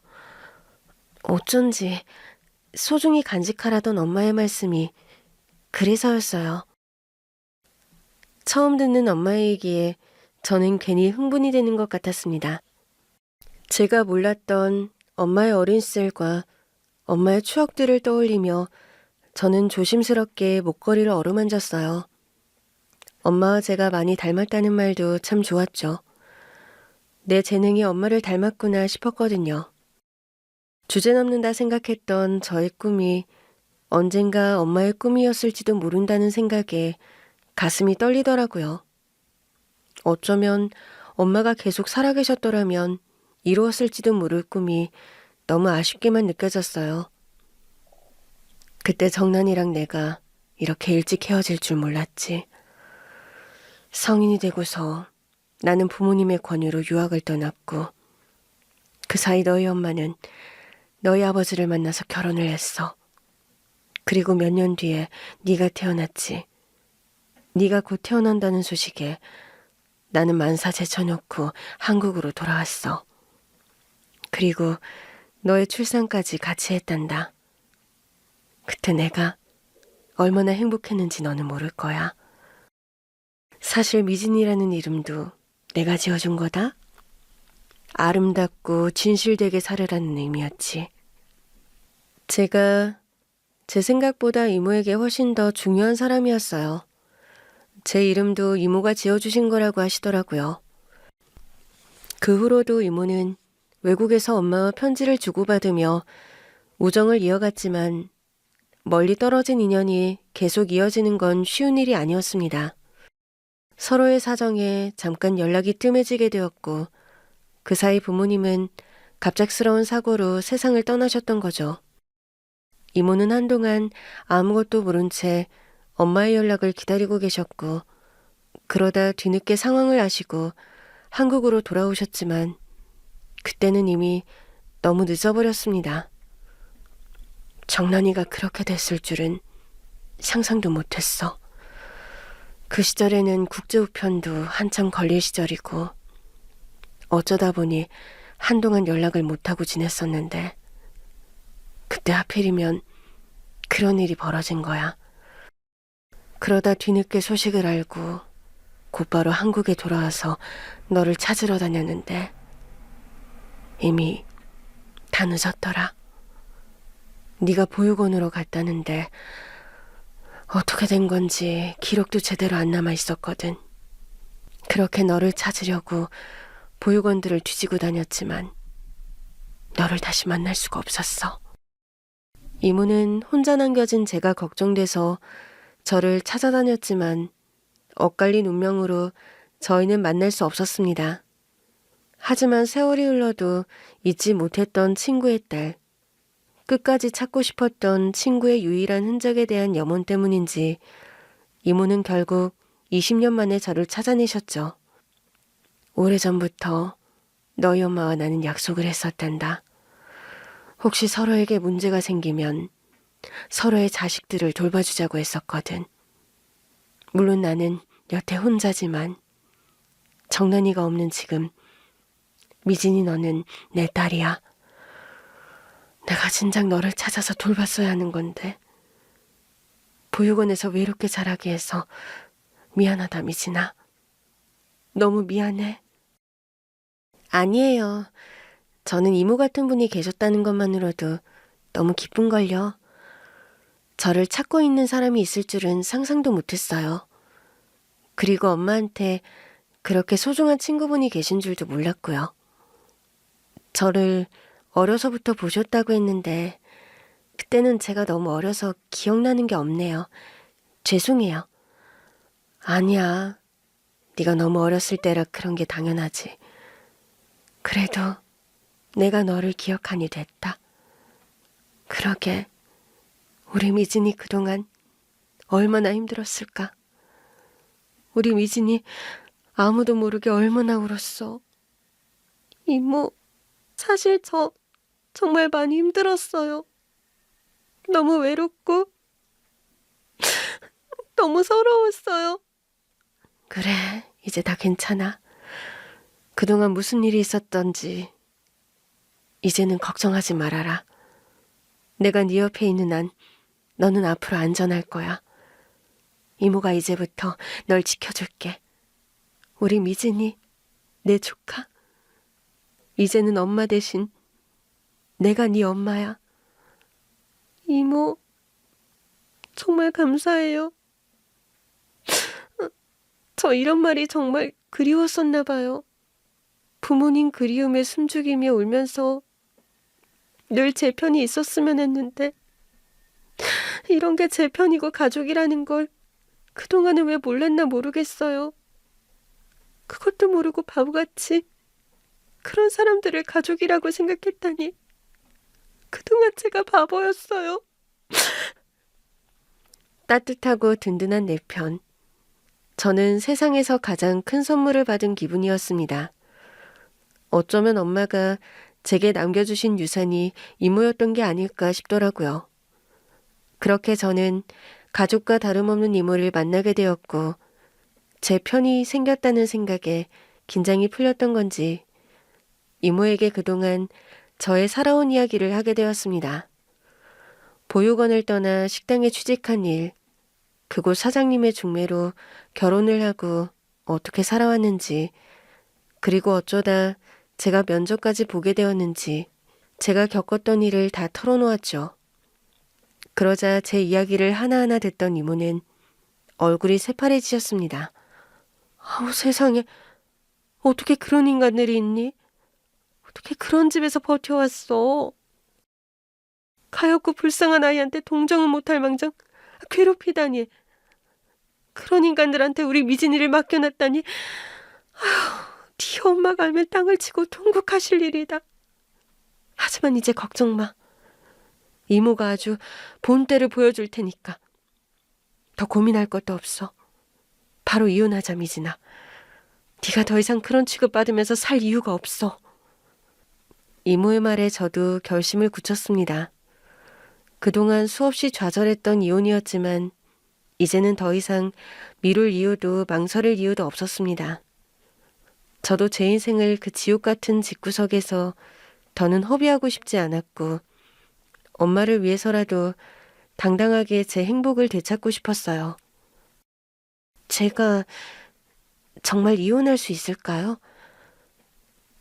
어쩐지 소중히 간직하라던 엄마의 말씀이 그래서였어요. 처음 듣는 엄마의 얘기에 저는 괜히 흥분이 되는 것 같았습니다. 제가 몰랐던 엄마의 어린 시절과 엄마의 추억들을 떠올리며 저는 조심스럽게 목걸이를 어루만졌어요. 엄마와 제가 많이 닮았다는 말도 참 좋았죠. 내 재능이 엄마를 닮았구나 싶었거든요. 주제넘는다 생각했던 저의 꿈이 언젠가 엄마의 꿈이었을지도 모른다는 생각에 가슴이 떨리더라고요. 어쩌면 엄마가 계속 살아계셨더라면 이루었을지도 모를 꿈이 너무 아쉽게만 느껴졌어요. 그때 정란이랑 내가 이렇게 일찍 헤어질 줄 몰랐지. 성인이 되고서 나는 부모님의 권유로 유학을 떠났고 그 사이 너희 엄마는 너희 아버지를 만나서 결혼을 했어. 그리고 몇 년 뒤에 네가 태어났지. 네가 곧 태어난다는 소식에 나는 만사 제쳐놓고 한국으로 돌아왔어. 그리고 너의 출산까지 같이 했단다. 그때 내가 얼마나 행복했는지 너는 모를 거야. 사실 미진이라는 이름도 내가 지어준 거다. 아름답고 진실되게 살으라는 의미였지. 제가 제 생각보다 이모에게 훨씬 더 중요한 사람이었어요. 제 이름도 이모가 지어주신 거라고 하시더라고요. 그 후로도 이모는 외국에서 엄마와 편지를 주고받으며 우정을 이어갔지만 멀리 떨어진 인연이 계속 이어지는 건 쉬운 일이 아니었습니다. 서로의 사정에 잠깐 연락이 뜸해지게 되었고 그 사이 부모님은 갑작스러운 사고로 세상을 떠나셨던 거죠. 이모는 한동안 아무것도 모른 채 엄마의 연락을 기다리고 계셨고 그러다 뒤늦게 상황을 아시고 한국으로 돌아오셨지만 그때는 이미 너무 늦어버렸습니다. 정란이가 그렇게 됐을 줄은 상상도 못했어. 그 시절에는 국제우편도 한참 걸릴 시절이고 어쩌다 보니 한동안 연락을 못하고 지냈었는데 그때 하필이면 그런 일이 벌어진 거야. 그러다 뒤늦게 소식을 알고 곧바로 한국에 돌아와서 너를 찾으러 다녔는데 이미 다 늦었더라. 네가 보육원으로 갔다는데 어떻게 된 건지 기록도 제대로 안 남아 있었거든. 그렇게 너를 찾으려고 보육원들을 뒤지고 다녔지만 너를 다시 만날 수가 없었어. 이모는 혼자 남겨진 제가 걱정돼서 저를 찾아다녔지만 엇갈린 운명으로 저희는 만날 수 없었습니다. 하지만 세월이 흘러도 잊지 못했던 친구의 딸, 끝까지 찾고 싶었던 친구의 유일한 흔적에 대한 염원 때문인지 이모는 결국 20년 만에 저를 찾아내셨죠. 오래전부터 너희 엄마와 나는 약속을 했었단다. 혹시 서로에게 문제가 생기면 서로의 자식들을 돌봐주자고 했었거든. 물론 나는 여태 혼자지만 정란이가 없는 지금 미진이 너는 내 딸이야. 내가 진작 너를 찾아서 돌봤어야 하는 건데 보육원에서 외롭게 자라게 해서 미안하다 미진아. 너무 미안해. 아니에요. 저는 이모 같은 분이 계셨다는 것만으로도 너무 기쁜걸요. 저를 찾고 있는 사람이 있을 줄은 상상도 못했어요. 그리고 엄마한테 그렇게 소중한 친구분이 계신 줄도 몰랐고요. 저를 어려서부터 보셨다고 했는데 그때는 제가 너무 어려서 기억나는 게 없네요. 죄송해요. 아니야. 네가 너무 어렸을 때라 그런 게 당연하지. 그래도 내가 너를 기억하니 됐다. 그러게 우리 미진이 그동안 얼마나 힘들었을까. 우리 미진이 아무도 모르게 얼마나 울었어. 이모, 사실 저 정말 많이 힘들었어요. 너무 외롭고 너무 서러웠어요. 그래, 이제 다 괜찮아. 그동안 무슨 일이 있었던지 이제는 걱정하지 말아라. 내가 네 옆에 있는 한 너는 앞으로 안전할 거야. 이모가 이제부터 널 지켜줄게. 우리 미진이 내 조카. 이제는 엄마 대신 내가 네 엄마야. 이모, 정말 감사해요. 저 이런 말이 정말 그리웠었나 봐요. 부모님 그리움에 숨죽이며 울면서 늘 제 편이 있었으면 했는데 이런 게 제 편이고 가족이라는 걸 그동안은 왜 몰랐나 모르겠어요. 그것도 모르고 바보같이 그런 사람들을 가족이라고 생각했다니 그동안 제가 바보였어요. 따뜻하고 든든한 내 편. 저는 세상에서 가장 큰 선물을 받은 기분이었습니다. 어쩌면 엄마가 제게 남겨주신 유산이 이모였던 게 아닐까 싶더라고요. 그렇게 저는 가족과 다름없는 이모를 만나게 되었고 제 편이 생겼다는 생각에 긴장이 풀렸던 건지 이모에게 그동안 저의 살아온 이야기를 하게 되었습니다. 보육원을 떠나 식당에 취직한 일, 그곳 사장님의 중매로 결혼을 하고 어떻게 살아왔는지, 그리고 어쩌다 제가 면접까지 보게 되었는지 제가 겪었던 일을 다 털어놓았죠. 그러자 제 이야기를 하나하나 듣던 이모는 얼굴이 새파래지셨습니다. 아우 세상에, 어떻게 그런 인간들이 있니? 어떻게 그런 집에서 버텨왔어? 가엾고 불쌍한 아이한테 동정은 못할 망정 괴롭히다니. 그런 인간들한테 우리 미진이를 맡겨놨다니. 네 엄마가 알면 땅을 치고 통곡하실 일이다. 하지만 이제 걱정 마. 이모가 아주 본때를 보여줄 테니까. 더 고민할 것도 없어. 바로 이혼하자 미진아. 네가 더 이상 그런 취급받으면서 살 이유가 없어. 이모의 말에 저도 결심을 굳혔습니다. 그동안 수없이 좌절했던 이혼이었지만 이제는 더 이상 미룰 이유도 망설일 이유도 없었습니다. 저도 제 인생을 그 지옥 같은 집구석에서 더는 허비하고 싶지 않았고 엄마를 위해서라도 당당하게 제 행복을 되찾고 싶었어요. 제가 정말 이혼할 수 있을까요?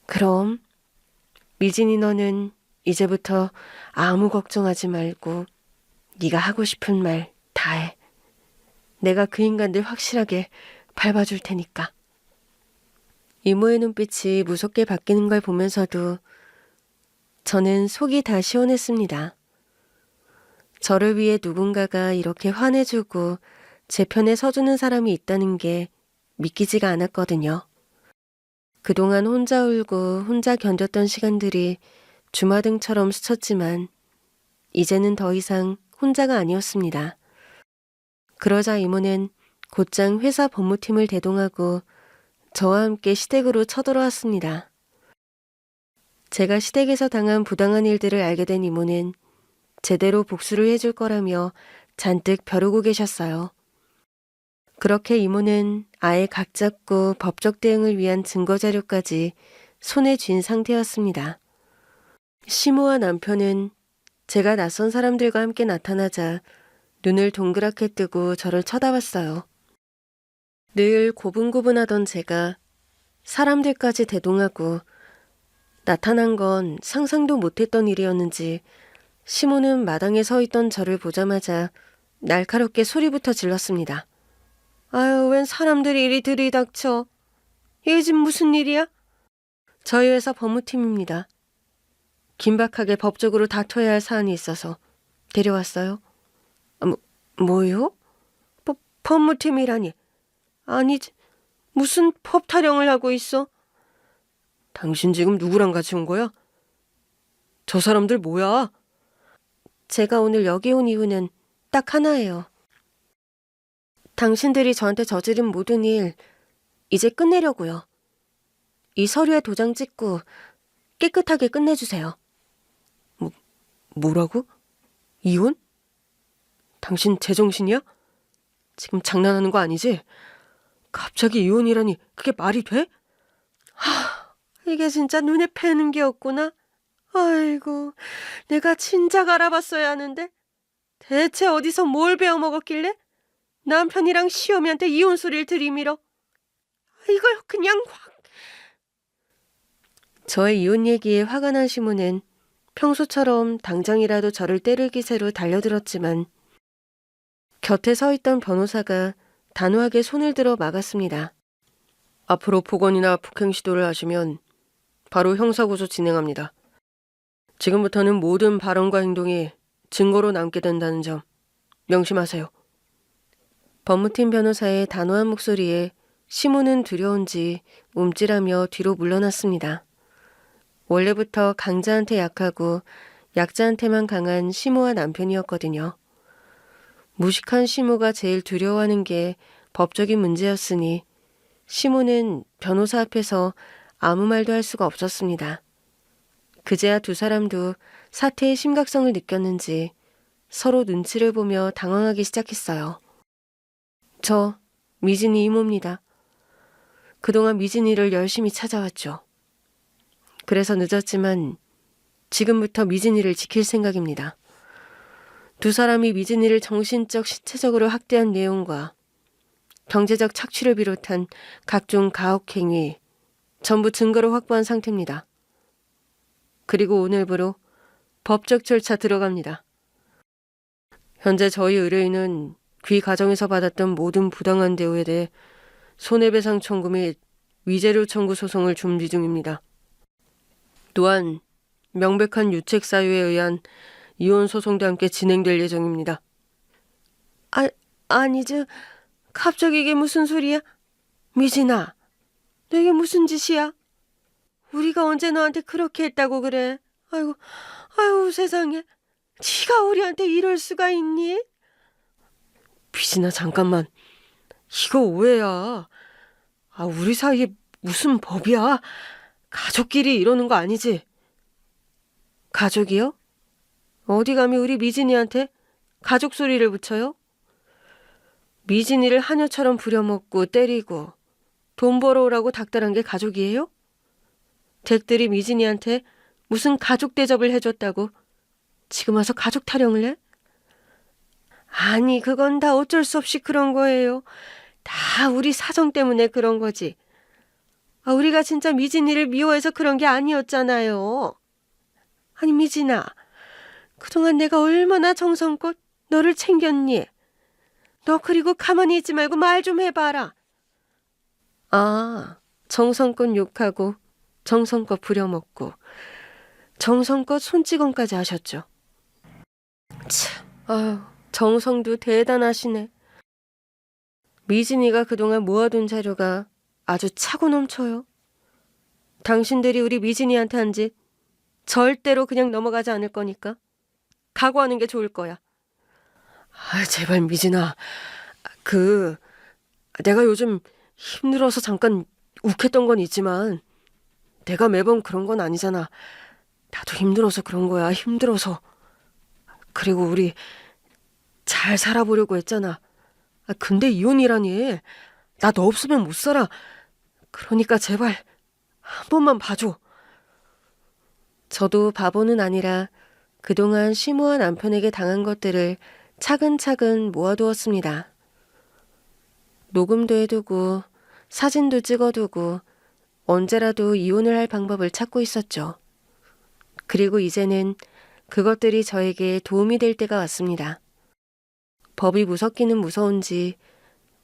그럼 미진이 너는 이제부터 아무 걱정하지 말고 네가 하고 싶은 말 다 해. 내가 그 인간들 확실하게 밟아줄 테니까. 이모의 눈빛이 무섭게 바뀌는 걸 보면서도 저는 속이 다 시원했습니다. 저를 위해 누군가가 이렇게 화내주고 제 편에 서주는 사람이 있다는 게 믿기지가 않았거든요. 그동안 혼자 울고 혼자 견뎠던 시간들이 주마등처럼 스쳤지만 이제는 더 이상 혼자가 아니었습니다. 그러자 이모는 곧장 회사 법무팀을 대동하고 저와 함께 시댁으로 쳐들어왔습니다. 제가 시댁에서 당한 부당한 일들을 알게 된 이모는 제대로 복수를 해줄 거라며 잔뜩 벼르고 계셨어요. 그렇게 이모는 아예 각 잡고 법적 대응을 위한 증거 자료까지 손에 쥔 상태였습니다. 시모와 남편은 제가 낯선 사람들과 함께 나타나자 눈을 동그랗게 뜨고 저를 쳐다봤어요. 늘 고분고분하던 제가 사람들까지 대동하고 나타난 건 상상도 못했던 일이었는지 시모는 마당에 서 있던 저를 보자마자 날카롭게 소리부터 질렀습니다. 아유, 웬 사람들이 이리 들이닥쳐. 이 집 무슨 일이야? 저희 회사 법무팀입니다. 긴박하게 법적으로 다퉈야 할 사안이 있어서 데려왔어요. 뭐요? 법무팀이라니. 아니지, 무슨 법 타령을 하고 있어? 당신 지금 누구랑 같이 온 거야? 저 사람들 뭐야? 제가 오늘 여기 온 이유는 딱 하나예요. 당신들이 저한테 저지른 모든 일 이제 끝내려고요. 이 서류에 도장 찍고 깨끗하게 끝내주세요. 뭐라고? 이혼? 당신 제정신이야? 지금 장난하는 거 아니지? 갑자기 이혼이라니 그게 말이 돼? 이게 진짜 눈에 뵈는 게 없구나. 아이고, 내가 진작 알아봤어야 하는데. 대체 어디서 뭘 배워먹었길래 남편이랑 시어미한테 이혼 소리를 들이밀어. 이걸 그냥 확. 저의 이혼 얘기에 화가 난 시모는 평소처럼 당장이라도 저를 때릴 기세로 달려들었지만 곁에 서 있던 변호사가 단호하게 손을 들어 막았습니다. 앞으로 폭언이나 폭행 시도를 하시면 바로 형사고소 진행합니다. 지금부터는 모든 발언과 행동이 증거로 남게 된다는 점 명심하세요. 법무팀 변호사의 단호한 목소리에 시모는 두려운지 움찔하며 뒤로 물러났습니다. 원래부터 강자한테 약하고 약자한테만 강한 시모와 남편이었거든요. 무식한 시모가 제일 두려워하는 게 법적인 문제였으니 시모는 변호사 앞에서 아무 말도 할 수가 없었습니다. 그제야 두 사람도 사태의 심각성을 느꼈는지 서로 눈치를 보며 당황하기 시작했어요. 저 미진이 이모입니다. 그동안 미진이를 열심히 찾아왔죠. 그래서 늦었지만 지금부터 미진이를 지킬 생각입니다. 두 사람이 미진이를 정신적, 신체적으로 학대한 내용과 경제적 착취를 비롯한 각종 가혹행위 전부 증거로 확보한 상태입니다. 그리고 오늘부로 법적 절차 들어갑니다. 현재 저희 의뢰인은 귀 가정에서 받았던 모든 부당한 대우에 대해 손해배상 청구 및 위자료 청구 소송을 준비 중입니다. 또한 명백한 유책 사유에 의한 이혼 소송도 함께 진행될 예정입니다. 아니지. 갑자기 이게 무슨 소리야? 미진아, 너 이게 무슨 짓이야? 우리가 언제 너한테 그렇게 했다고 그래? 아이고 세상에. 네가 우리한테 이럴 수가 있니? 미진아, 잠깐만. 이거 오해야. 우리 사이에 무슨 법이야? 가족끼리 이러는 거 아니지? 가족이요? 어디 감히 우리 미진이한테 가족 소리를 붙여요? 미진이를 하녀처럼 부려먹고 때리고 돈 벌어오라고 닥달한 게 가족이에요? 댁들이 미진이한테 무슨 가족 대접을 해줬다고 지금 와서 가족 타령을 해? 아니, 그건 다 어쩔 수 없이 그런 거예요. 다 우리 사정 때문에 그런 거지. 우리가 진짜 미진이를 미워해서 그런 게 아니었잖아요. 아니, 미진아, 그동안 내가 얼마나 정성껏 너를 챙겼니? 너 그리고 가만히 있지 말고 말 좀 해봐라. 정성껏 욕하고 정성껏 부려먹고 정성껏 손찌검까지 하셨죠. 참, 정성도 대단하시네. 미진이가 그동안 모아둔 자료가 아주 차고 넘쳐요. 당신들이 우리 미진이한테 한 짓 절대로 그냥 넘어가지 않을 거니까 각오하는 게 좋을 거야. 제발 미진아. 내가 요즘 힘들어서 잠깐 욱했던 건 있지만 내가 매번 그런 건 아니잖아. 나도 힘들어서 그런 거야. 힘들어서. 그리고 우리 잘 살아보려고 했잖아. 근데 이혼이라니. 나 너 없으면 못 살아. 그러니까 제발 한 번만 봐줘. 저도 바보는 아니라 그동안 시모와 남편에게 당한 것들을 차근차근 모아두었습니다. 녹음도 해두고 사진도 찍어두고 언제라도 이혼을 할 방법을 찾고 있었죠. 그리고 이제는 그것들이 저에게 도움이 될 때가 왔습니다. 법이 무섭기는 무서운지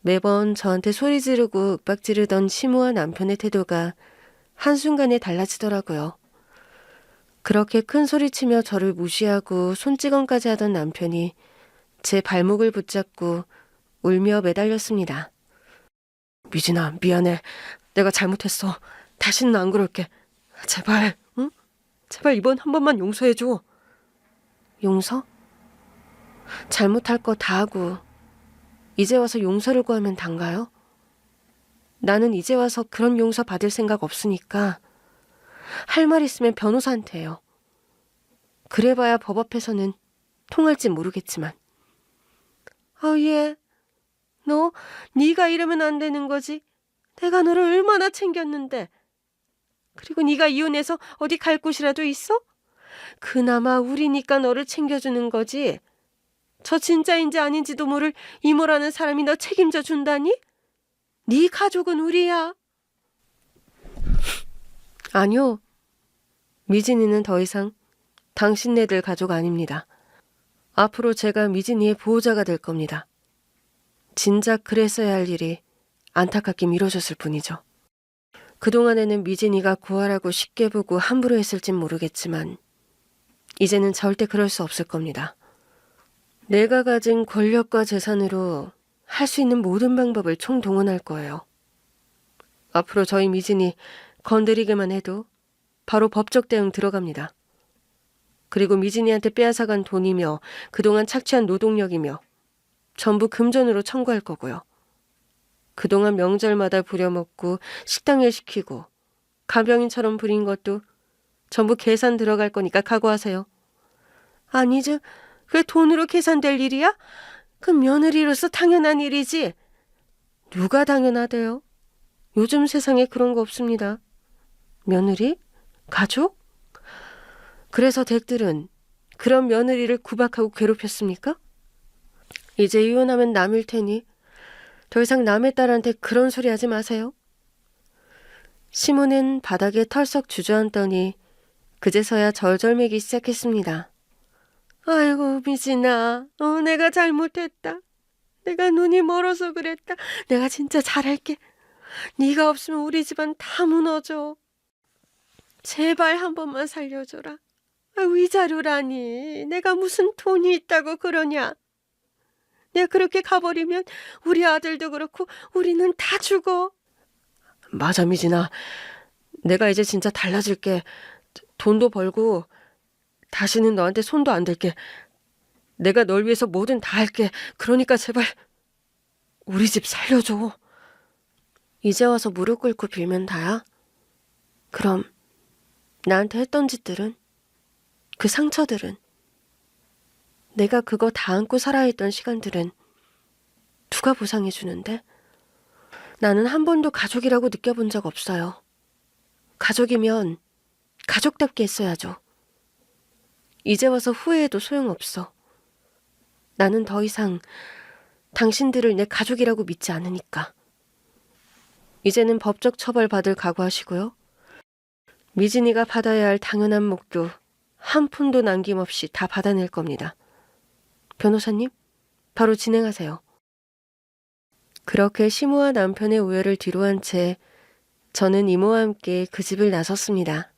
매번 저한테 소리 지르고 윽박 지르던 시모와 남편의 태도가 한순간에 달라지더라고요. 그렇게 큰 소리치며 저를 무시하고 손찌검까지 하던 남편이 제 발목을 붙잡고 울며 매달렸습니다. 미진아, 미안해. 내가 잘못했어. 다시는 안 그럴게. 제발, 응? 제발 이번 한 번만 용서해줘. 용서? 잘못할 거 다 하고 이제 와서 용서를 구하면 단가요? 나는 이제 와서 그런 용서 받을 생각 없으니까 할 말 있으면 변호사한테 해요. 그래봐야 법 앞에서는 통할지 모르겠지만. 얘, 네가 이러면 안 되는 거지. 내가 너를 얼마나 챙겼는데. 그리고 네가 이혼해서 어디 갈 곳이라도 있어? 그나마 우리니까 너를 챙겨주는 거지. 저 진짜인지 아닌지도 모를 이모라는 사람이 너 책임져 준다니? 네 가족은 우리야. 아니요. 미진이는 더 이상 당신네들 가족 아닙니다. 앞으로 제가 미진이의 보호자가 될 겁니다. 진작 그랬어야 할 일이 안타깝게 미뤄졌을 뿐이죠. 그동안에는 미진이가 구하라고 쉽게 보고 함부로 했을진 모르겠지만 이제는 절대 그럴 수 없을 겁니다. 내가 가진 권력과 재산으로 할 수 있는 모든 방법을 총동원할 거예요. 앞으로 저희 미진이 건드리기만 해도 바로 법적 대응 들어갑니다. 그리고 미진이한테 빼앗아간 돈이며 그동안 착취한 노동력이며 전부 금전으로 청구할 거고요. 그동안 명절마다 부려먹고 식당일 시키고 간병인처럼 부린 것도 전부 계산 들어갈 거니까 각오하세요. 아니죠. 그게 돈으로 계산될 일이야? 그 며느리로서 당연한 일이지. 누가 당연하대요? 요즘 세상에 그런 거 없습니다. 며느리? 가족? 그래서 댁들은 그런 며느리를 구박하고 괴롭혔습니까? 이제 이혼하면 남일 테니 더 이상 남의 딸한테 그런 소리 하지 마세요. 시모는 바닥에 털썩 주저앉더니 그제서야 절절매기 시작했습니다. 아이고 미진아, 내가 잘못했다. 내가 눈이 멀어서 그랬다. 내가 진짜 잘할게. 네가 없으면 우리 집안 다 무너져. 제발 한 번만 살려줘라. 위자료라니. 내가 무슨 돈이 있다고 그러냐. 내가 그렇게 가버리면 우리 아들도 그렇고 우리는 다 죽어. 맞아 미진아. 내가 이제 진짜 달라질게. 돈도 벌고 다시는 너한테 손도 안 댈게. 내가 널 위해서 뭐든 다 할게. 그러니까 제발 우리 집 살려줘. 이제 와서 무릎 꿇고 빌면 다야? 그럼 나한테 했던 짓들은? 그 상처들은? 내가 그거 다 안고 살아있던 시간들은 누가 보상해 주는데? 나는 한 번도 가족이라고 느껴본 적 없어요. 가족이면 가족답게 했어야죠. 이제 와서 후회해도 소용없어. 나는 더 이상 당신들을 내 가족이라고 믿지 않으니까. 이제는 법적 처벌 받을 각오하시고요. 미진이가 받아야 할 당연한 몫도 한 푼도 남김없이 다 받아낼 겁니다. 변호사님, 바로 진행하세요. 그렇게 시모와 남편의 우열을 뒤로한 채 저는 이모와 함께 그 집을 나섰습니다.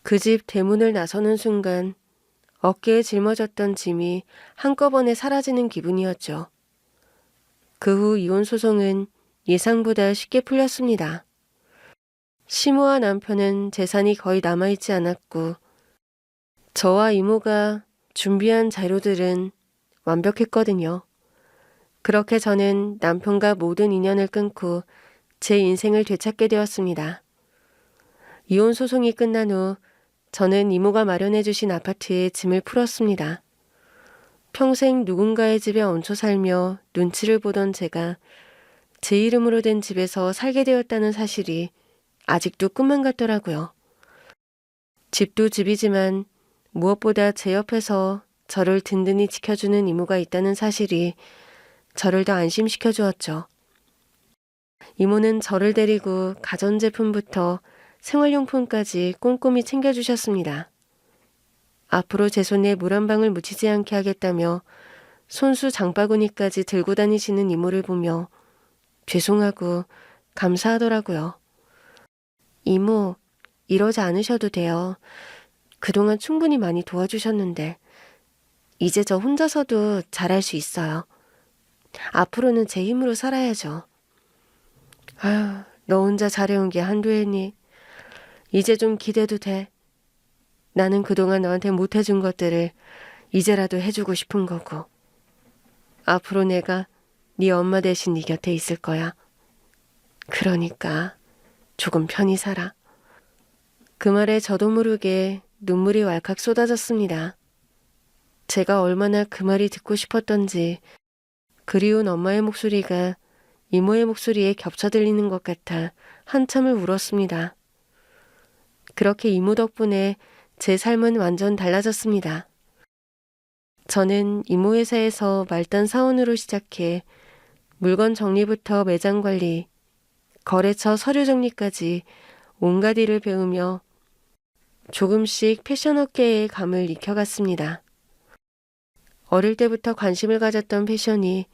그 집 대문을 나서는 순간 어깨에 짊어졌던 짐이 한꺼번에 사라지는 기분이었죠. 그 후 이혼 소송은 예상보다 쉽게 풀렸습니다. 시모와 남편은 재산이 거의 남아있지 않았고 저와 이모가 준비한 자료들은 완벽했거든요. 그렇게 저는 남편과 모든 인연을 끊고 제 인생을 되찾게 되었습니다. 이혼 소송이 끝난 후 저는 이모가 마련해 주신 아파트에 짐을 풀었습니다. 평생 누군가의 집에 얹혀 살며 눈치를 보던 제가 제 이름으로 된 집에서 살게 되었다는 사실이 아직도 꿈만 같더라고요. 집도 집이지만 무엇보다 제 옆에서 저를 든든히 지켜주는 이모가 있다는 사실이 저를 더 안심시켜 주었죠. 이모는 저를 데리고 가전제품부터 생활용품까지 꼼꼼히 챙겨주셨습니다. 앞으로 제 손에 물 한 방울 묻히지 않게 하겠다며 손수 장바구니까지 들고 다니시는 이모를 보며 죄송하고 감사하더라고요. 이모, 이러지 않으셔도 돼요. 그동안 충분히 많이 도와주셨는데 이제 저 혼자서도 잘할 수 있어요. 앞으로는 제 힘으로 살아야죠. 아휴, 너 혼자 잘해온 게 한두 해니. 이제 좀 기대도 돼. 나는 그동안 너한테 못해준 것들을 이제라도 해주고 싶은 거고. 앞으로 내가 네 엄마 대신 네 곁에 있을 거야. 그러니까 조금 편히 살아. 그 말에 저도 모르게 눈물이 왈칵 쏟아졌습니다. 제가 얼마나 그 말이 듣고 싶었던지 그리운 엄마의 목소리가 이모의 목소리에 겹쳐 들리는 것 같아 한참을 울었습니다. 그렇게 이모 덕분에 제 삶은 완전 달라졌습니다. 저는 이모 회사에서 말단 사원으로 시작해 물건 정리부터 매장 관리, 거래처 서류 정리까지 온갖 일을 배우며 조금씩 패션 업계의 감을 익혀갔습니다. 어릴 때부터 관심을 가졌던 패션이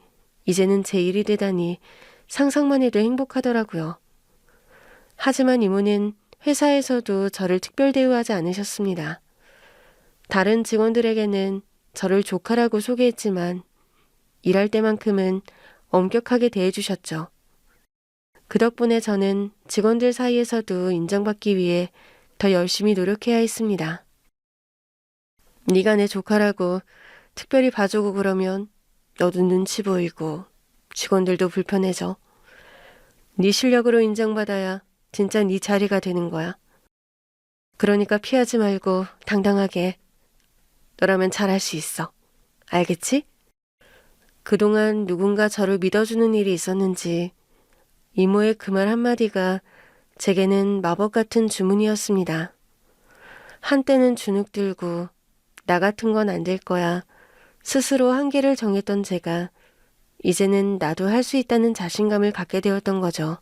이제는 제 일이 되다니 상상만 해도 행복하더라고요. 하지만 이모는 회사에서도 저를 특별 대우하지 않으셨습니다. 다른 직원들에게는 저를 조카라고 소개했지만 일할 때만큼은 엄격하게 대해주셨죠. 그 덕분에 저는 직원들 사이에서도 인정받기 위해 더 열심히 노력해야 했습니다. 네가 내 조카라고 특별히 봐주고 그러면 너도 눈치 보이고 직원들도 불편해져. 네 실력으로 인정받아야 진짜 네 자리가 되는 거야. 그러니까 피하지 말고 당당하게. 너라면 잘할 수 있어. 알겠지? 그동안 누군가 저를 믿어주는 일이 있었는지 이모의 그 말 한마디가 제게는 마법 같은 주문이었습니다. 한때는 주눅 들고 나 같은 건 안 될 거야. 스스로 한계를 정했던 제가 이제는 나도 할 수 있다는 자신감을 갖게 되었던 거죠.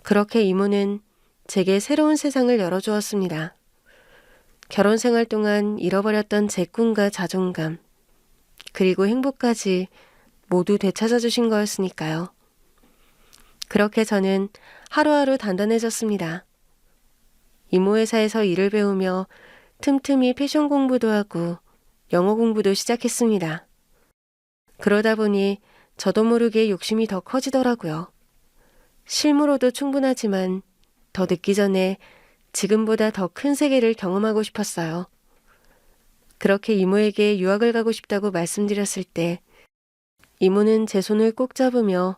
그렇게 이모는 제게 새로운 세상을 열어주었습니다. 결혼 생활 동안 잃어버렸던 제 꿈과 자존감, 그리고 행복까지 모두 되찾아주신 거였으니까요. 그렇게 저는 하루하루 단단해졌습니다. 이모 회사에서 일을 배우며 틈틈이 패션 공부도 하고 영어 공부도 시작했습니다. 그러다 보니 저도 모르게 욕심이 더 커지더라고요. 실무로도 충분하지만 더 늦기 전에 지금보다 더 큰 세계를 경험하고 싶었어요. 그렇게 이모에게 유학을 가고 싶다고 말씀드렸을 때 이모는 제 손을 꼭 잡으며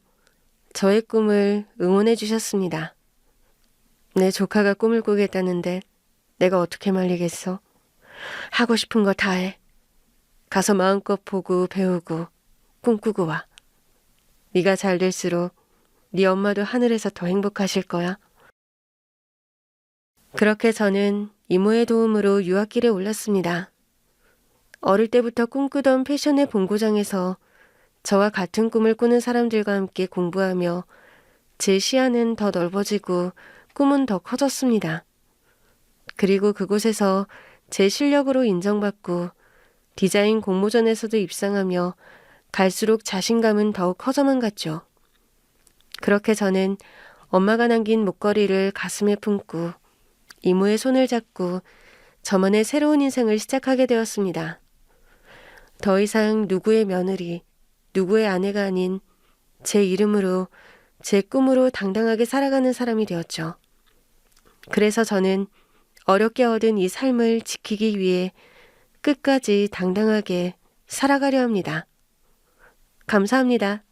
저의 꿈을 응원해 주셨습니다. 내 조카가 꿈을 꾸겠다는데 내가 어떻게 말리겠어? 하고 싶은 거 다 해. 가서 마음껏 보고 배우고 꿈꾸고 와. 네가 잘 될수록 네 엄마도 하늘에서 더 행복하실 거야. 그렇게 저는 이모의 도움으로 유학길에 올랐습니다. 어릴 때부터 꿈꾸던 패션의 본고장에서 저와 같은 꿈을 꾸는 사람들과 함께 공부하며 제 시야는 더 넓어지고 꿈은 더 커졌습니다. 그리고 그곳에서 제 실력으로 인정받고 디자인 공모전에서도 입상하며 갈수록 자신감은 더욱 커져만 갔죠. 그렇게 저는 엄마가 남긴 목걸이를 가슴에 품고 이모의 손을 잡고 저만의 새로운 인생을 시작하게 되었습니다. 더 이상 누구의 며느리, 누구의 아내가 아닌 제 이름으로, 제 꿈으로 당당하게 살아가는 사람이 되었죠. 그래서 저는 어렵게 얻은 이 삶을 지키기 위해 끝까지 당당하게 살아가려 합니다. 감사합니다.